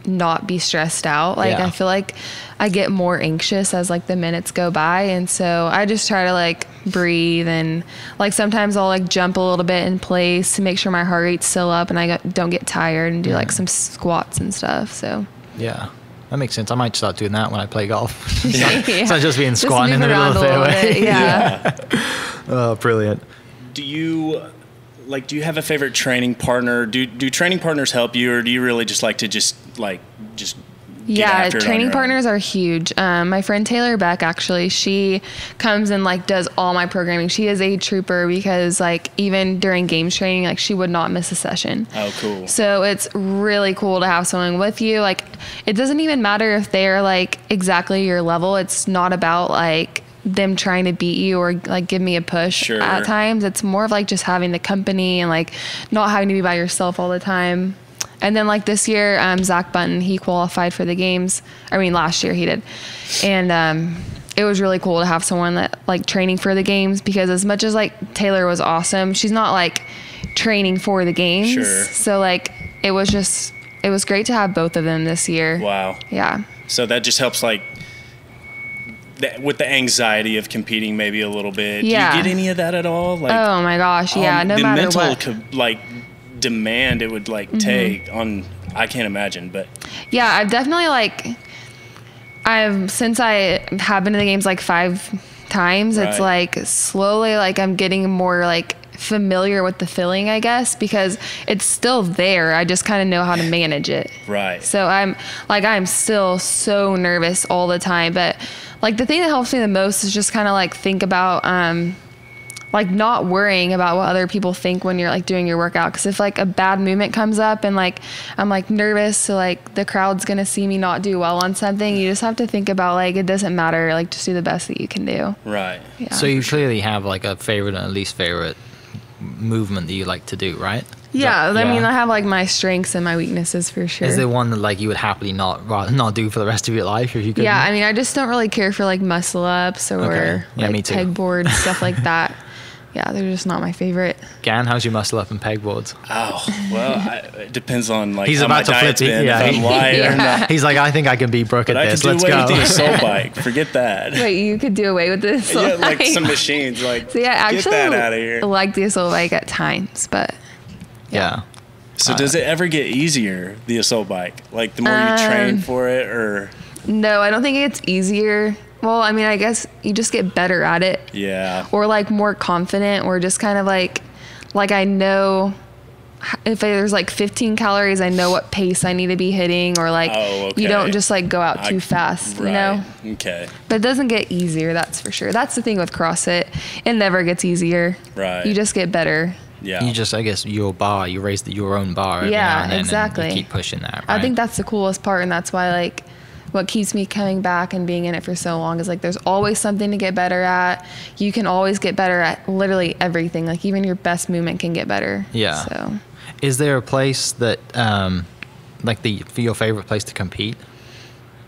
not be stressed out. Like I feel like I get more anxious as like the minutes go by, and so I just try to like breathe, and like sometimes I'll like jump a little bit in place to make sure my heart rate's still up and I don't get tired, and do like some squats and stuff. So yeah, that makes sense. I might start doing that when I play golf. It's not just being squatting in the move middle of the around a fairway. little bit, yeah. Oh, brilliant. Do you have a favorite training partner? Do training partners help you, or do you really just like to just Yeah, training partners are huge. My friend Taylor Beck, actually, she comes and like does all my programming. She is a trooper, because like even during games training, like she would not miss a session. Oh, cool. So it's really cool to have someone with you. Like it doesn't even matter if they're like exactly your level. It's not about like them trying to beat you or like give me a push at times. It's more of like just having the company and like not having to be by yourself all the time. And then like this year, Zach Button, he qualified for the games. I mean, last year he did. And it was really cool to have someone that like training for the games, because as much as like Taylor was awesome, she's not like training for the games. Sure. So like it was great to have both of them this year. Wow. Yeah. So that just helps like with the anxiety of competing maybe a little bit. Yeah. Do you get any of that at all? Like, oh my gosh. Yeah. No matter what. The mental demand it would like take on, I can't imagine, but yeah, I've definitely since I have been to the games like 5 times, it's like slowly like I'm getting more like familiar with the feeling, I guess, because it's still there. I just kind of know how to manage it. Right. So I'm still so nervous all the time, but like the thing that helps me the most is just kind of like think about like not worrying about what other people think when you're like doing your workout. Because if like a bad movement comes up and like I'm like nervous, so like the crowd's gonna see me not do well on something, you just have to think about like it doesn't matter, like just do the best that you can do. Right. Yeah. So you clearly have like a favorite and a least favorite movement that you like to do, right? Yeah, I mean, I have like my strengths and my weaknesses for sure. Is there one that like you would happily not do for the rest of your life if you could? Yeah, I mean, I just don't really care for like muscle ups or me like too. pegboard stuff like that. Yeah, they're just not my favorite. Gann, how's your muscle up and pegboards? Oh, well, it depends on like He's how about my to diet's flip been, it. if I'm light or not. He's like, I think I can beat Brooke at But this. I Let's can do away go. with the assault bike. Forget that. Wait, you could do away with this? Yeah, like some machines. Like, so yeah, get actually, that out of here. like the assault bike at times, but yeah. So does it ever get easier, the assault bike? Like the more you train for it, or? No, I don't think it gets easier. Well, I mean, I guess you just get better at it. Yeah. Or like more confident, or just kind of like I know if there's like 15 calories, I know what pace I need to be hitting, or like you don't just like go out too fast, you know? Okay. But it doesn't get easier, that's for sure. That's the thing with CrossFit. It never gets easier. Right. You just get better. Yeah. You just, I guess, you raise your own bar every now and then, exactly. and you keep pushing that, right? I think that's the coolest part, and that's why like what keeps me coming back and being in it for so long is like there's always something to get better at. You can always get better at literally everything. Like even your best movement can get better. Yeah. So is there a place that like your favorite place to compete?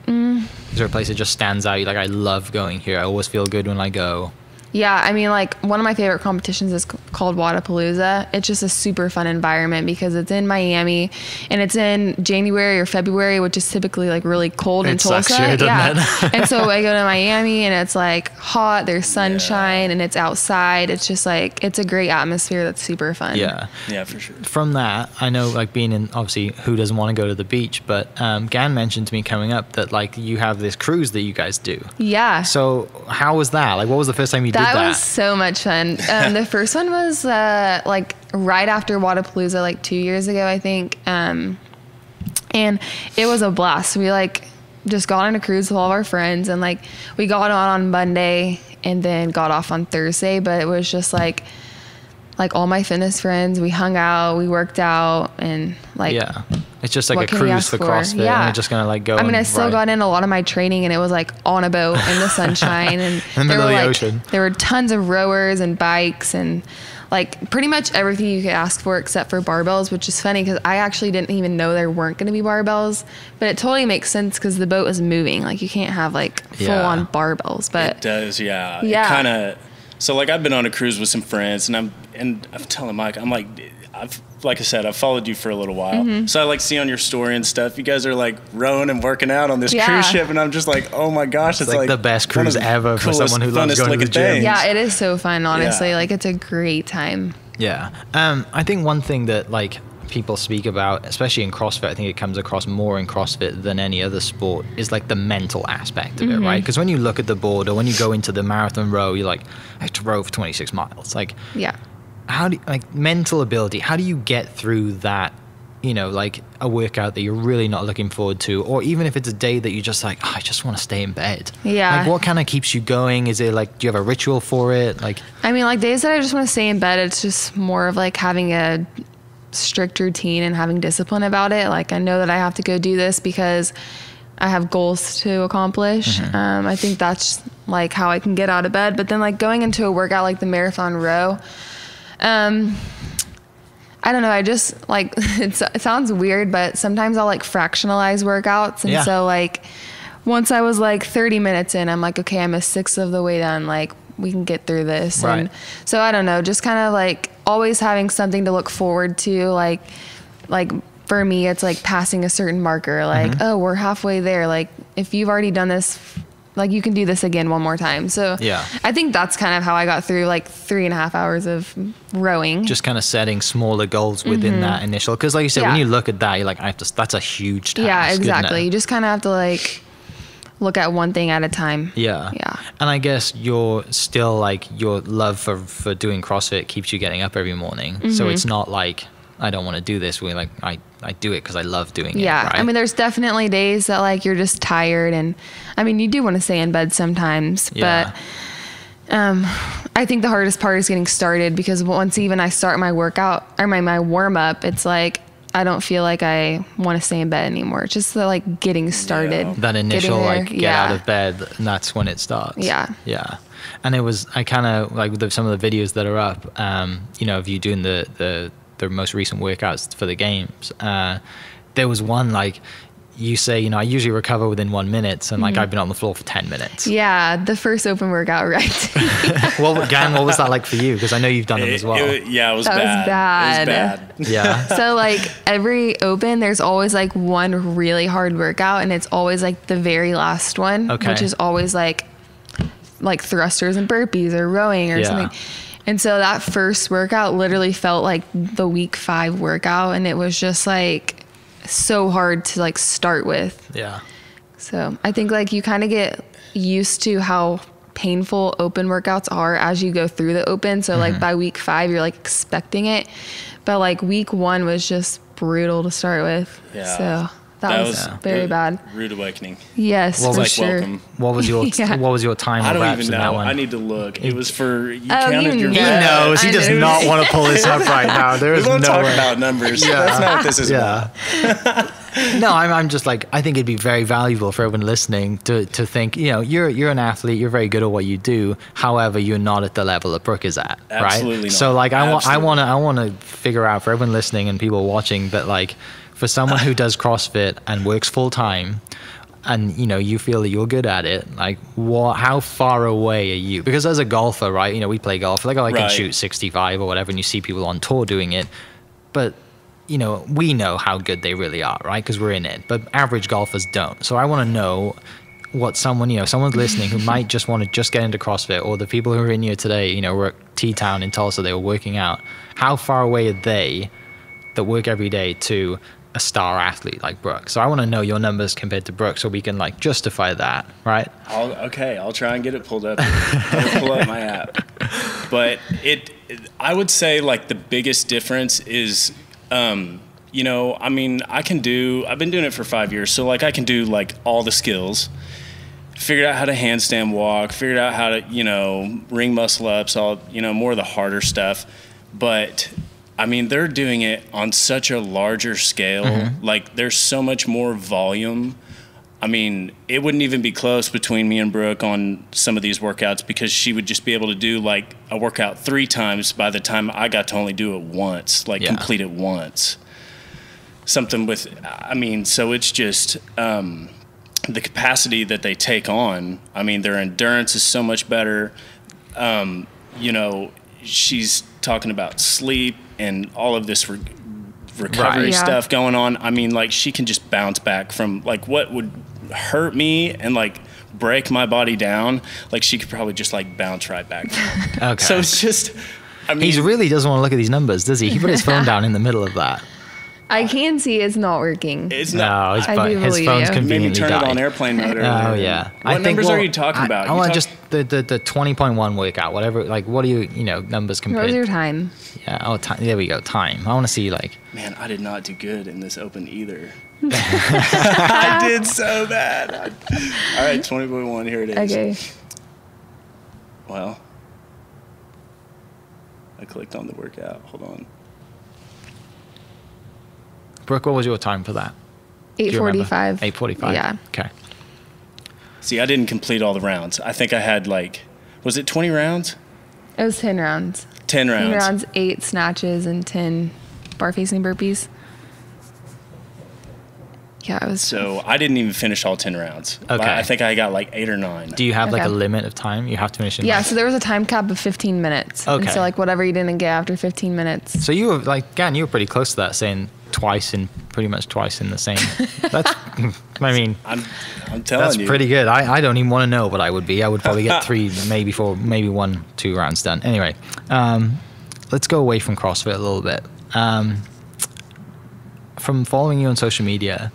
Is there a place that just stands out? You're like, I love going here. I always feel good when I go. Yeah, I mean, like, one of my favorite competitions is called Wadapalooza. It's just a super fun environment because it's in Miami and it's in January or February, which is typically like really cold in Tulsa. Sucks here, doesn't it? And so I go to Miami and it's like hot, there's sunshine and it's outside. It's just like, it's a great atmosphere that's super fun. Yeah. Yeah, for sure. From that, I know, like, being in, obviously, who doesn't want to go to the beach, but Gann mentioned to me coming up that, like, you have this cruise that you guys do. Yeah. So how was that? Like, what was the first time you did that? That was so much fun. The first one was like right after Wadapalooza, like 2 years ago, I think. And it was a blast. We like just got on a cruise with all of our friends, and like we got on Monday and then got off on Thursday. But it was just like all my fitness friends. We hung out, we worked out, and like, yeah, it's just like what a can we cruise ask for for? CrossFit. Yeah. And you're just gonna like go. I mean, and I still ride. got in a lot of my training, and it was like on a boat in the sunshine, and In the there middle were of the like ocean. there were tons of rowers and bikes and like pretty much everything you could ask for except for barbells, which is funny because I actually didn't even know there weren't going to be barbells, but it totally makes sense because the boat was moving. Like you can't have like full on barbells, but It does, yeah. Yeah. It kind of. So like I've been on a cruise with some friends, and I'm telling Mike, I'm like, like I said, I've followed you for a little while, so I like see on your story and stuff. You guys are like rowing and working out on this cruise ship, and I'm just like, oh my gosh, it's like the best cruise ever for someone who loves going to the gym. yeah, it is so fun. Honestly, Yeah. like it's a great time. Yeah. I think one thing that like people speak about, especially in CrossFit, I think it comes across more in CrossFit than any other sport, is like the mental aspect of it, right? Because when you look at the board or when you go into the marathon row, you're like, I have to row for 26 miles. Like, Yeah. how do like mental ability, how do you get through that, you know, like a workout that you're really not looking forward to, or even if it's a day that you're just like, oh, I just want to stay in bed. Yeah. Like what kind of keeps you going? Is it like, do you have a ritual for it? Like, I mean, like days that I just want to stay in bed, it's just more of like having a strict routine and having discipline about it. Like I know that I have to go do this because I have goals to accomplish. I think that's like how I can get out of bed. But then like going into a workout like the marathon row, I don't know. I just like, it sounds weird, but sometimes I'll like fractionalize workouts. And so like once I was like 30 minutes in, I'm like, okay, I'm a sixth of the way done. Like we can get through this. Right. And so I don't know, just kind of like always having something to look forward to. Like for me, it's like passing a certain marker, like, oh, we're halfway there. Like if you've already done this, like you can do this again one more time. So yeah, I think that's kind of how I got through like 3.5 hours of rowing. just kind of setting smaller goals within that initial, because like you said, when you look at that, you're like, I have to, that's a huge task. Yeah, exactly. Isn't You it? just kind of have to like look at one thing at a time. Yeah. And I guess you're still like, your love for doing CrossFit keeps you getting up every morning. So it's not like, I don't want to do this. Like I do it because I love doing it. Yeah. Right? I mean, there's definitely days that like you're just tired, and I mean, you do want to stay in bed sometimes, but I think the hardest part is getting started, because once even I start my workout or my warm up, it's like I don't feel like I want to stay in bed anymore. It's just the like getting started. Yeah. that initial getting there. like get out of bed, and that's when it starts. Yeah. And it was, I kind of like with some of the videos that are up, you know, of you doing the most recent workouts for the games, there was one like you say, you know, I usually recover within 1 minute, and like I've been on the floor for 10 minutes. Yeah, the first open workout, right? Gann, what was that like for you? Because I know you've done them as well. It was That was bad. bad. It was bad. Yeah. So like every open, there's always like one really hard workout, and it's always like the very last one, Okay. which is always like thrusters and burpees or rowing or something. And so that first workout literally felt like the week 5 workout, and it was just like so hard to like start with. Yeah. So I think like you kind of get used to how painful open workouts are as you go through the open. So like by week 5, you're like expecting it, but like week 1 was just brutal to start with. Yeah. So that was very bad. Rude awakening. Yes, Well, for like, sure. welcome. What was your Yeah. What was your time? I of don't reps even in that know. one? I need to look. It was for you Oh, counted you your know. He reps. knows. He I does know. not want to pull this up right now. There We is won't no talk way. about numbers. That's not what this is about. No, I'm just like, I think it'd be very valuable for everyone listening to think, you know, you're an athlete, you're very good at what you do. However, you're not at the level that Brooke is at, right? Absolutely not. So like, I Absolutely. want to figure out for everyone listening and people watching that like, for someone who does CrossFit and works full time, and you know, you feel that you're good at it, like how far away are you? Because as a golfer, right, you know, we play golf, like I can shoot 65 or whatever, and you see people on tour doing it, but you know, we know how good they really are, right? Because we're in it, but average golfers don't. So I want to know what someone, you know, someone's listening who might just want to just get into CrossFit, or the people who are in here today, you know, we're at T-Town in Tulsa, they were working out. How far away are they that work every day to a star athlete like Brooke? So I want to know your numbers compared to Brooke, so we can like justify that, right? I'll try and get it pulled up. I'll pull up my app. But I would say like the biggest difference is, you know, I mean, I've been doing it for 5 years. So like I can do like all the skills, figured out how to handstand walk, figured out how to, you know, ring muscle ups, all, you know, more of the harder stuff. But I mean, they're doing it on such a larger scale. Like there's so much more volume. I mean, it wouldn't even be close between me and Brooke on some of these workouts, because she would just be able to do like a workout 3 times by the time I got to only do it once, like complete it once. Something with, I mean, so it's just the capacity that they take on. I mean, their endurance is so much better. You know, she's talking about sleep and all of this recovery stuff going on. I mean, like she can just bounce back from like what would hurt me and like break my body down. Like she could probably just like bounce right back from. Okay. So it's just, I mean, he really doesn't want to look at these numbers, does he? He put his phone down in the middle of that. I can see it's not working. It's not. No, his phone's conveniently maybe turn died. it on airplane mode. Oh yeah. What numbers are you talking about? I want just the 20.1 workout, whatever. Like, what are you know, numbers compared? What was your time? Yeah. Oh, time. There we go. Time. I want to see like. Man, I did not do good in this open either. I did so bad. All right, 20.1. Here it is. Okay. Well, I clicked on the workout. Hold on. Brooke, what was your time for that? 8:45. 8:45. Yeah. Okay. See, I didn't complete all the rounds. I think I had like, was it 20 rounds? It was 10 rounds. 10 rounds. 10 rounds, 8 snatches, and 10 bar facing burpees. Yeah, it was. So I didn't even finish all 10 rounds. Okay. I think I got like 8 or 9. Do you have like a limit of time? You have to finish in Yeah, like... so there was a time cap of 15 minutes. Okay. And so like whatever you didn't get after 15 minutes. So you were like, Gann, you were pretty close to that, saying pretty much twice in the same. That's, I mean, I'm telling you. That's pretty good. I don't even want to know what I would be. I would probably get 3, maybe 4, maybe 1, 2 rounds done. Anyway, let's go away from CrossFit a little bit. From following you on social media,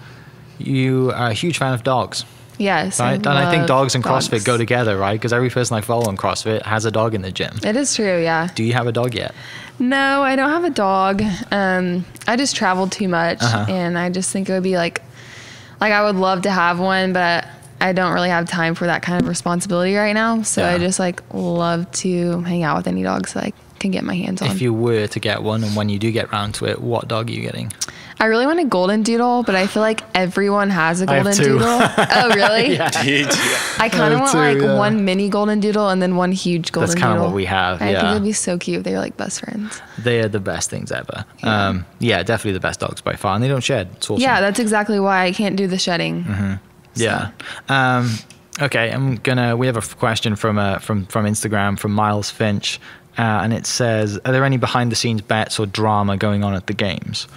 you are a huge fan of dogs. Yes. Right? And I think dogs and CrossFit dogs. go together, right? Because every person I follow on CrossFit has a dog in the gym. It is true, yeah. Do you have a dog yet? No, I don't have a dog. I just traveled too much, and I just think it would be like I would love to have one, but I don't really have time for that kind of responsibility right now. So I just like love to hang out with any dogs that I can get my hands on. If you were to get one, and when you do get round to it, what dog are you getting? I really want a golden doodle, but I feel like everyone has a golden I have 2. doodle. Oh, really? Yeah. I kind of want 2, like one mini golden doodle and then one huge golden doodle. That's kind of what we have. I think it'd be so cute if they were like best friends. They are the best things ever. Yeah, definitely the best dogs by far, and they don't shed. It's awesome. Yeah, that's exactly why I can't do the shedding. Yeah. Okay, we have a question from Instagram from Miles Finch, and it says, are there any behind the scenes bets or drama going on at the games?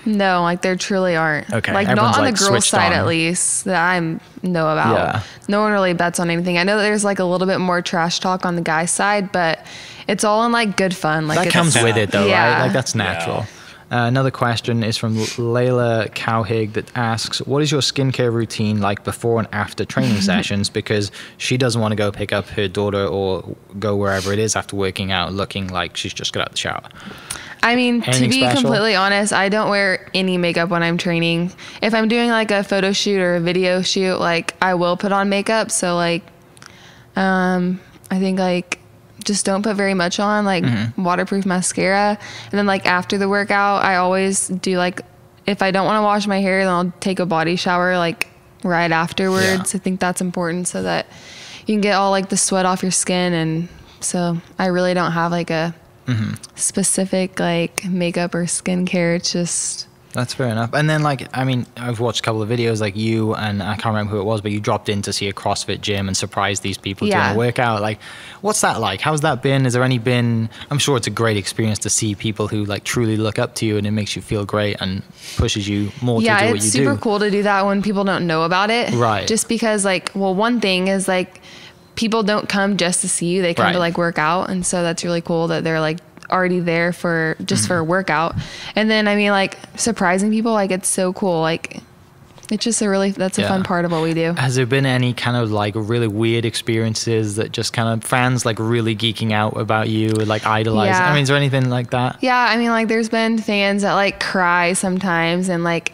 No, like there truly aren't. Okay. Like Everyone's, not on like, the girls' switched side on. at least that I know about. Yeah. No one really bets on anything. I know that there's like a little bit more trash talk on the guys' side, but it's all in like good fun. Like That it's, comes with it though, yeah. right? Like that's natural. Another question is from Layla Cowhig that asks, what is your skincare routine like before and after training sessions? Because she doesn't want to go pick up her daughter or go wherever it is after working out looking like she's just got out of the shower. I mean, Anything to be special? completely honest, I don't wear any makeup when I'm training. If I'm doing like a photo shoot or a video shoot, like I will put on makeup. So like, I think like just don't put very much on, like waterproof mascara. And then like after the workout, I always do like, if I don't want to wash my hair, then I'll take a body shower like right afterwards. I think that's important so that you can get all like the sweat off your skin. And so I really don't have like a specific like makeup or skincare. It's just That's fair enough. And then, like, I mean, I've watched a couple of videos, like you, and I can't remember who it was, but you dropped in to see a CrossFit gym and surprised these people doing a workout. Like, what's that like? How's that been? Has there any been, I'm sure it's a great experience to see people who, like, truly look up to you, and it makes you feel great and pushes you more to do what you do. Yeah, it's super cool to do that when people don't know about it. Right. Just because, like, well, one thing is, like, people don't come just to see you. They come to, like, work out. And so that's really cool that they're, like, already there for just for a workout. And then, I mean, like, surprising people, like, it's so cool. Like, it's just that's a fun part of what we do. Has there been any kind of, like, really weird experiences that just kind of fans, like, really geeking out about you, like, idolize? I mean, is there anything like that? Yeah, I mean, like, there's been fans that, like, cry sometimes, and like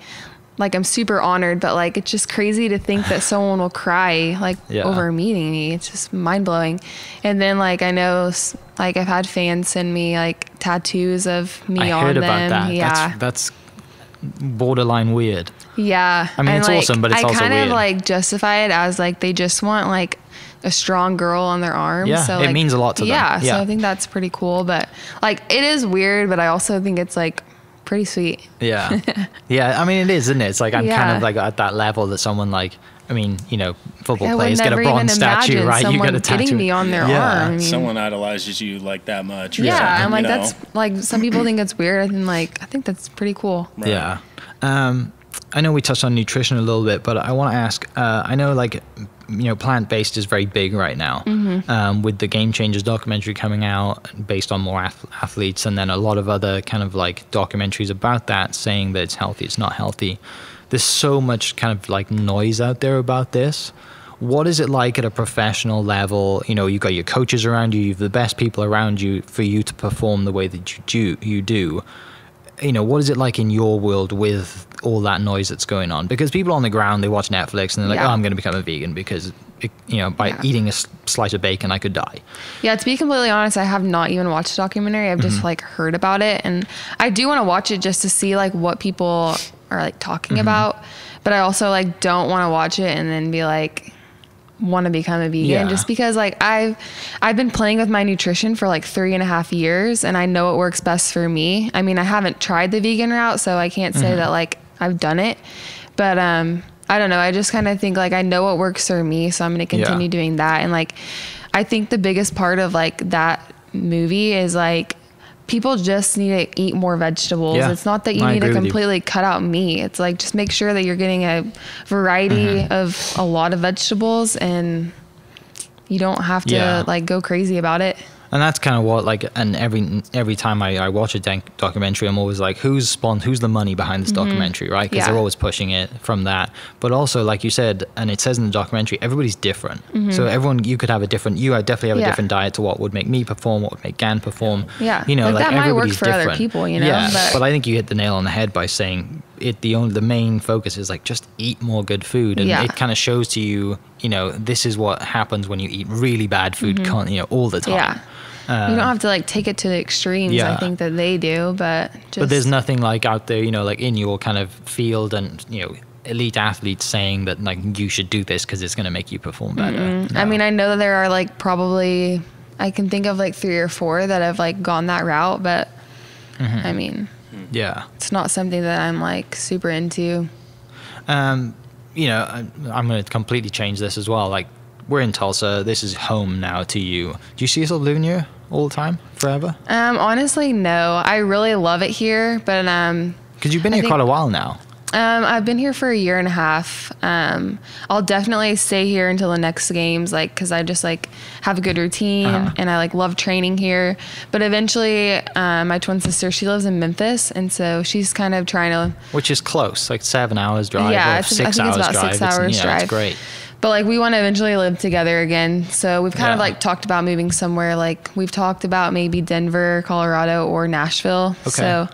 I'm super honored, but, like, it's just crazy to think that someone will cry, like, over meeting me. It's just mind blowing. And then, like, I know, like, I've had fans send me, like, tattoos of me on them. I heard about that. Yeah. That's borderline weird. Yeah. I mean, it's like, awesome, but it's also weird. I kind of, like, justify it as, like, they just want, like, a strong girl on their arm. Yeah, so, it like, means a lot to them. Yeah, so I think that's pretty cool. But, like, it is weird, but I also think it's, like, pretty sweet. Yeah. Yeah, I mean, it is, isn't it? It's like I'm kind of, like, at that level that someone, like, I mean, you know, football players get a bronze statue, right? You got a tattoo. Getting me on their arm. I mean, someone idolizes you like that much. Yeah, I'm like, that's, like, some people think it's weird. I think that's pretty cool. Right. Yeah. I know we touched on nutrition a little bit, but I want to ask, I know, like, you know, plant-based is very big right now, with the Game Changers documentary coming out based on more athletes, and then a lot of other kind of, like, documentaries about that saying that it's healthy, it's not healthy. There's so much kind of, like, noise out there about this. What is it like at a professional level? You know, you've got your coaches around you, you've the best people around you for you to perform the way that you do. You know, what is it like in your world with all that noise that's going on? Because people on the ground, they watch Netflix and they're like, oh, I'm going to become a vegan because, you know, by eating a slice of bacon, I could die. Yeah, to be completely honest, I have not even watched the documentary. I've just, like, heard about it. And I do want to watch it just to see, like, what people are, like, talking about. But I also, like, don't want to watch it and then be like, want to become a vegan just because, like, I've been playing with my nutrition for, like, 3.5 years, and I know what works best for me. I mean, I haven't tried the vegan route, so I can't say that, like, I've done it, but I don't know, I just kind of think, like, I know what works for me, so I'm going to continue doing that. And, like, I think the biggest part of, like, that movie is, like, people just need to eat more vegetables. It's not that you need to completely cut out meat. It's like, just make sure that you're getting a variety of a lot of vegetables, and you don't have to like go crazy about it. And that's kind of what, like, and every time I watch a documentary, I'm always like, who's the money behind this documentary, right? Because they're always pushing it from that. But also, like you said, and it says in the documentary, everybody's different. So you could have a different, definitely have a different diet to what would make me perform, what would make Gann perform. Yeah, you know, like that might work for different. other people, you know. Yeah, but I think you hit the nail on the head by saying the main focus is, like, just eat more good food, and it kind of shows to you, you know, this is what happens when you eat really bad food, you know, all the time. Yeah. You don't have to, like, take it to the extremes, I think, that they do, but there's nothing, like, out there, you know, like, in your kind of field and, you know, elite athletes saying that, like, you should do this because it's going to make you perform better. No. I mean, I know that there are, like, probably, I can think of, like, 3 or 4 that have, like, gone that route, but I mean, it's not something that I'm, like, super into. You know, I'm going to completely change this as well. Like, we're in Tulsa. This is home now to you. Do you see yourself living here all the time, forever? Honestly, no. I really love it here, but because you've been here quite a while now. I've been here for 1.5 years. I'll definitely stay here until the next games, like, because I just, like, have a good routine and I, like, love training here. But eventually, my twin sister, she lives in Memphis, and so she's kind of trying to, which is close, like 7 hours drive. Yeah, or 6 hours it's about drive. 6 hours drive. It's great. But, like, we want to eventually live together again. So we've kind of, like, talked about moving somewhere. Like, we've talked about maybe Denver, Colorado, or Nashville. Okay. So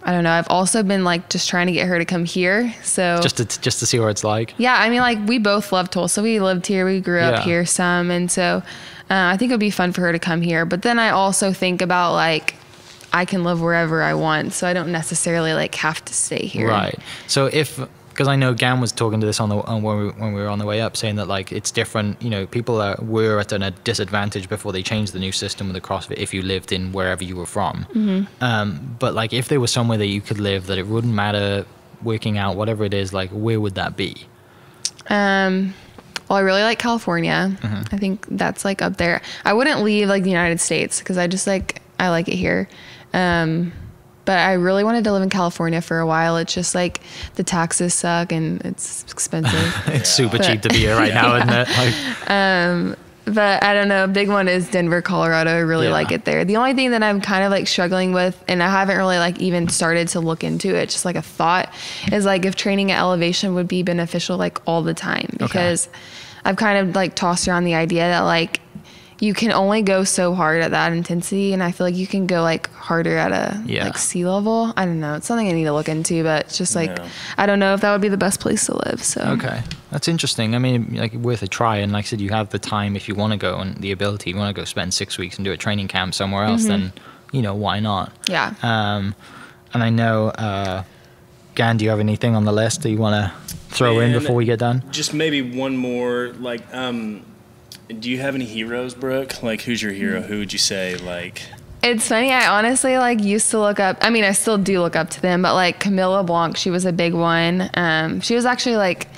I don't know. I've also been, like, just trying to get her to come here. So just to see what it's like. Yeah, I mean, like, we both love Tulsa. We lived here. We grew up here some, and so I think it'd be fun for her to come here. But then I also think about, like, I can live wherever I want, so I don't necessarily, like, have to stay here. Right. So if because I know Gann was talking to this when we were on the way up, saying that like it's different. You know, people were at a disadvantage before they changed the new system with the CrossFit if you lived in wherever you were from. But like if there was somewhere that you could live that it wouldn't matter working out, whatever it is, like where would that be? Well, I really like California. I think that's like up there. I wouldn't leave like the United States because I just like, I like it here. But I really wanted to live in California for a while. It's just like the taxes suck and it's expensive. It's super cheap to be here right now, isn't it? Like, but I don't know. A big one is Denver, Colorado. I really like it there. The only thing that I'm kind of like struggling with, and I haven't really like even started to look into it, just like a thought, is like if training at elevation would be beneficial like all the time, because I've kind of like tossed around the idea that like you can only go so hard at that intensity, and I feel like you can go like harder at a like sea level. I don't know. It's something I need to look into, but it's just like I don't know if that would be the best place to live. So okay, that's interesting. I mean, like worth a try. And like I said, you have the time if you want to go and the ability. You want to go spend 6 weeks and do a training camp somewhere else, then you know why not? Yeah. And I know, Gann, do you have anything on the list that you want to throw in before we get done? Just maybe one more, like, do you have any heroes, Brooke? Like, who's your hero? Who would you say, like... It's funny. I honestly, like, used to look up... I mean, I still do look up to them, but, like, Camilla Blanc, she was a big one. She was actually, like,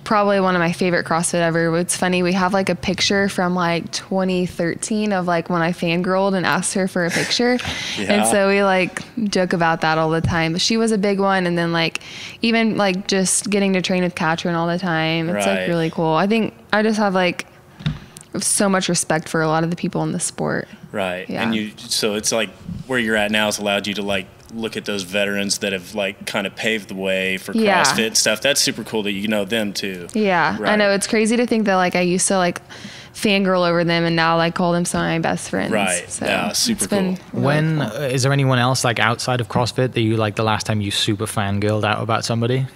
probably one of my favorite CrossFit ever. It's funny. We have, like, a picture from, like, 2013 of, like, when I fangirled and asked her for a picture. And so we, like, joke about that all the time. But she was a big one. And then, like, even, like, just getting to train with Katrin all the time. It's, like, really cool. I think I just have, like... so much respect for a lot of the people in the sport. Right. Yeah. And so it's like where you're at now has allowed you to like look at those veterans that have like kind of paved the way for CrossFit and stuff. That's super cool that you know them too. Yeah. Right. I know, it's crazy to think that like I used to like fangirl over them and now like call them some of my best friends. Right. So yeah, super cool. Really when cool. Is there anyone else like outside of CrossFit that you like the last time you super fangirled out about somebody?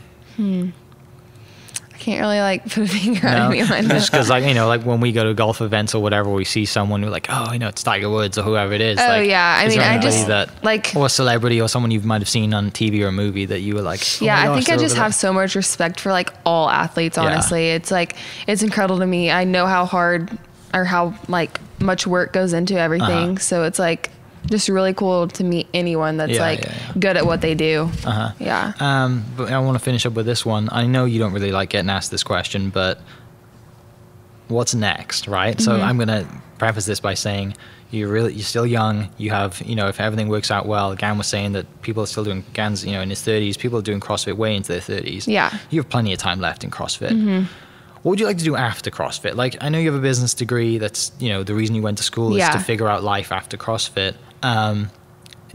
Can't really like put a finger on anyone. Just because like, you know, like when we go to golf events or whatever, we see someone who like, oh, you know, it's Tiger Woods or whoever it is. Oh like, yeah, I mean, I just like, or a celebrity or someone you might have seen on TV or a movie that you were like, oh yeah, I think I just have so much respect for like all athletes. Honestly, it's like it's incredible to me. I know how hard or how like much work goes into everything. So it's like just really cool to meet anyone that's good at what they do. Yeah. But I want to finish up with this one. I know you don't really like getting asked this question, but what's next, right? So I'm going to preface this by saying you're still young. You have, you know, if everything works out well, Gann was saying that people are still doing, Gann's, you know, in his 30s, people are doing CrossFit way into their 30s. Yeah. You have plenty of time left in CrossFit. What would you like to do after CrossFit? Like, I know you have a business degree. That's, you know, the reason you went to school is to figure out life after CrossFit.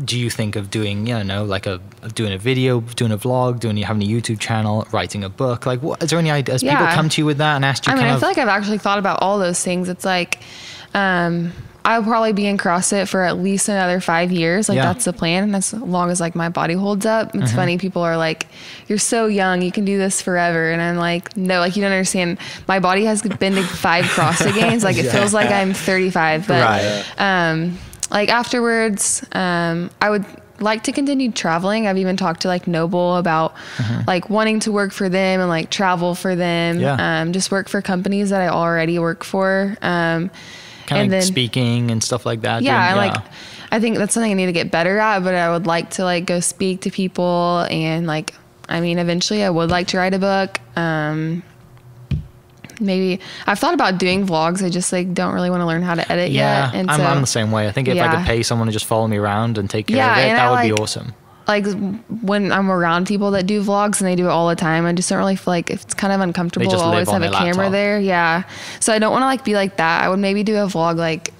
Do you think of doing, you know, like doing a video, doing a vlog, having a YouTube channel, writing a book? Like, what, is there any ideas? People come to you with that and ask you? I mean, I feel like I've actually thought about all those things. It's like, I'll probably be in CrossFit for at least another 5 years. Like that's the plan. And as long as like my body holds up. It's funny. People are like, you're so young, you can do this forever. And I'm like, no, like you don't understand. My body has been to 5 CrossFit games. Like it feels like I'm 35, but, like afterwards, I would like to continue traveling. I've even talked to like NoBull about like wanting to work for them and like travel for them. Just work for companies that I already work for. Kind of like speaking and stuff like that. Yeah, like I think that's something I need to get better at, but I would like to like go speak to people and like, I mean, eventually I would like to write a book. Maybe I've thought about doing vlogs. I just like don't really want to learn how to edit yet. And I'm the same way. I think if I could pay someone to just follow me around and take care of it, that would be awesome. Like when I'm around people that do vlogs and they do it all the time, I just don't really feel like it's kind of uncomfortable to always have a camera there. Yeah. So I don't want to like be like that. I would maybe do a vlog like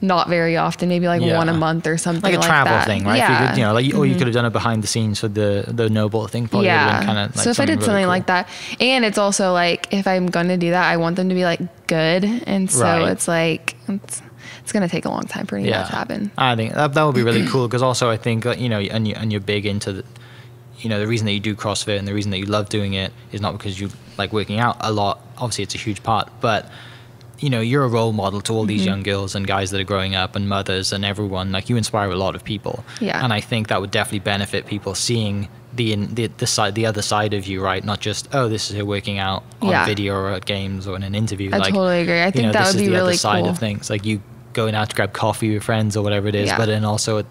not very often, maybe like one a month or something like a travel thing, right? Yeah. If you could, you know, like, or you could have done it behind the scenes for the NoBull thing. Probably kind of like so if I did something like that, and it's also like, if I'm going to do that, I want them to be like good. And so it's like, it's going to take a long time for any of that to happen. I think that would be really cool. Cause also I think, you know, and you're big into the, you know, the reason that you do CrossFit and the reason that you love doing it is not because you like working out a lot. Obviously it's a huge part, but you know, you're a role model to all these young girls and guys that are growing up and mothers and everyone. Like you inspire a lot of people. Yeah. And I think that would definitely benefit people seeing the other side of you, right? Not just, oh, this is her working out on video or at games or in an interview. I totally agree. I think that would be really cool. This is the other side of things. Like you going out to grab coffee with friends or whatever it is, but then also,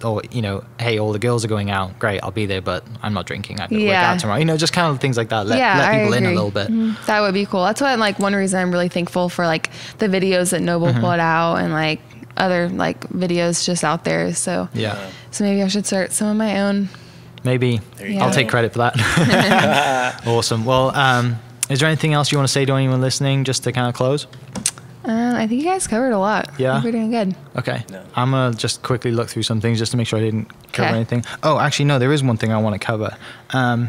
hey, all the girls are going out. Great, I'll be there, but I'm not drinking. I'm going to work out tomorrow. Just kind of things like that. Let people in a little bit. Mm-hmm. That would be cool. That's why, like, one reason I'm really thankful for, like, the videos that NoBull put out and, like, other, like, videos just out there. So so maybe I should start some of my own. Maybe. I'll take credit for that. Awesome. Well, is there anything else you want to say to anyone listening just to kind of close? I think you guys covered a lot. Yeah. I think we're doing good. Okay. No. I'm going to just quickly look through some things just to make sure I didn't cover anything. Oh, actually, no, there is one thing I want to cover. I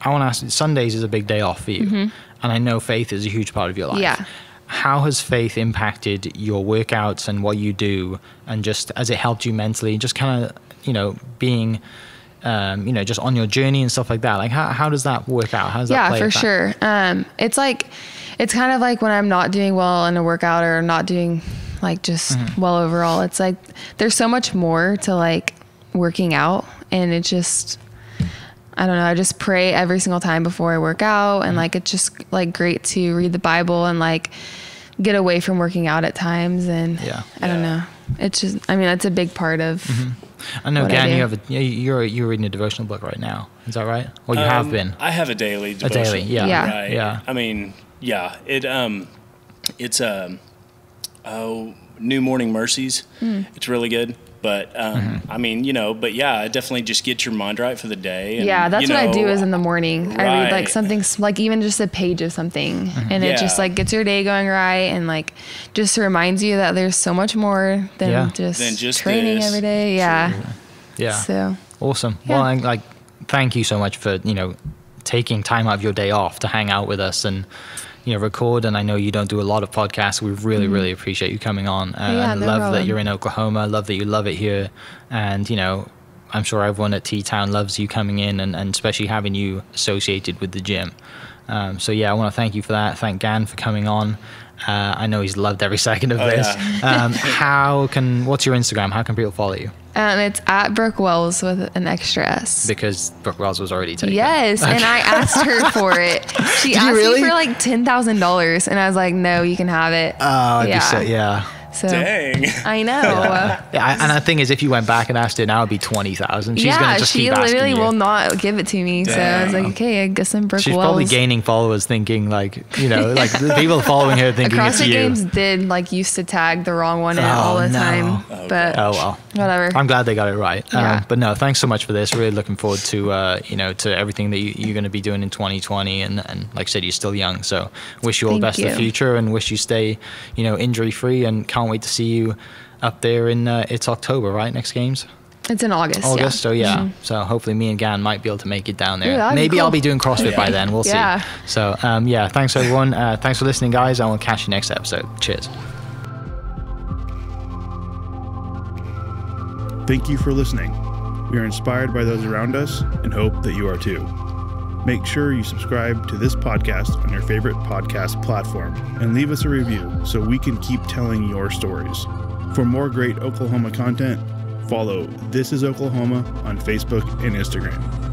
want to ask, Sundays is a big day off for you. And I know faith is a huge part of your life. Yeah. How has faith impacted your workouts and what you do? And just has it helped you mentally? Just kind of, being... just on your journey and stuff like that. Like how does that work out? How does that play? Yeah, for sure. It's kind of like when I'm not doing well in a workout or not doing like just well overall, it's like, there's so much more to like working out, and it just, I don't know. I just pray every single time before I work out, and like, it's just like great to read the Bible and like get away from working out at times. And I don't know. It's just, I mean, that's a big part of I know, Gann, you're reading a devotional book right now. Is that right? Or you have been? I have a daily devotional. A daily, yeah. Right. Yeah. I mean, it's New Morning Mercies. It's really good. But, I mean, it definitely just gets your mind right for the day. And, that's what I do is in the morning. I read like something, like even just a page of something, and it just like gets your day going right, and like just reminds you that there's so much more than just training every day. Yeah. So awesome. Well, like, thank you so much for, taking time out of your day off to hang out with us and, record. And I know you don't do a lot of podcasts. We really, really appreciate you coming on. And love that you're in Oklahoma. Love that you love it here. And, I'm sure everyone at T-Town loves you coming in and especially having you associated with the gym. I want to thank you for that. Thank Gann for coming on. I know he's loved every second of this. What's your Instagram? How can people follow you? It's at Brooke Wells with an extra S. Because Brooke Wells was already taken. Yes, and I asked her for it. She asked me for like $10,000, and I was like, no, you can have it. So, dang. I know. And the thing is, if you went back and asked her now, it'd be 20,000. She's gonna just keep asking you. She literally will not give it to me. Dang. So I was like, okay, I guess I'm Brooke Wells. She's probably gaining followers, thinking like, like the people following her thinking it's you. CrossFit Games did used to tag the wrong one in all the time, but whatever. I'm glad they got it right. But no, thanks so much for this. Really looking forward to to everything that you're going to be doing in 2020. And like I said, you're still young, so wish you all the best in the future, and wish you stay injury free, and can't wait to see you up there in it's October, right? Next games. It's in August. So so hopefully me and Gann might be able to make it down there. Maybe cool. I'll be doing CrossFit by then. We'll see. So thanks everyone. Thanks for listening, guys. I will catch you next episode. Cheers. Thank you for listening. We are inspired by those around us and hope that you are too. Make sure you subscribe to this podcast on your favorite podcast platform and leave us a review so we can keep telling your stories. For more great Oklahoma content, follow This Is Oklahoma on Facebook and Instagram.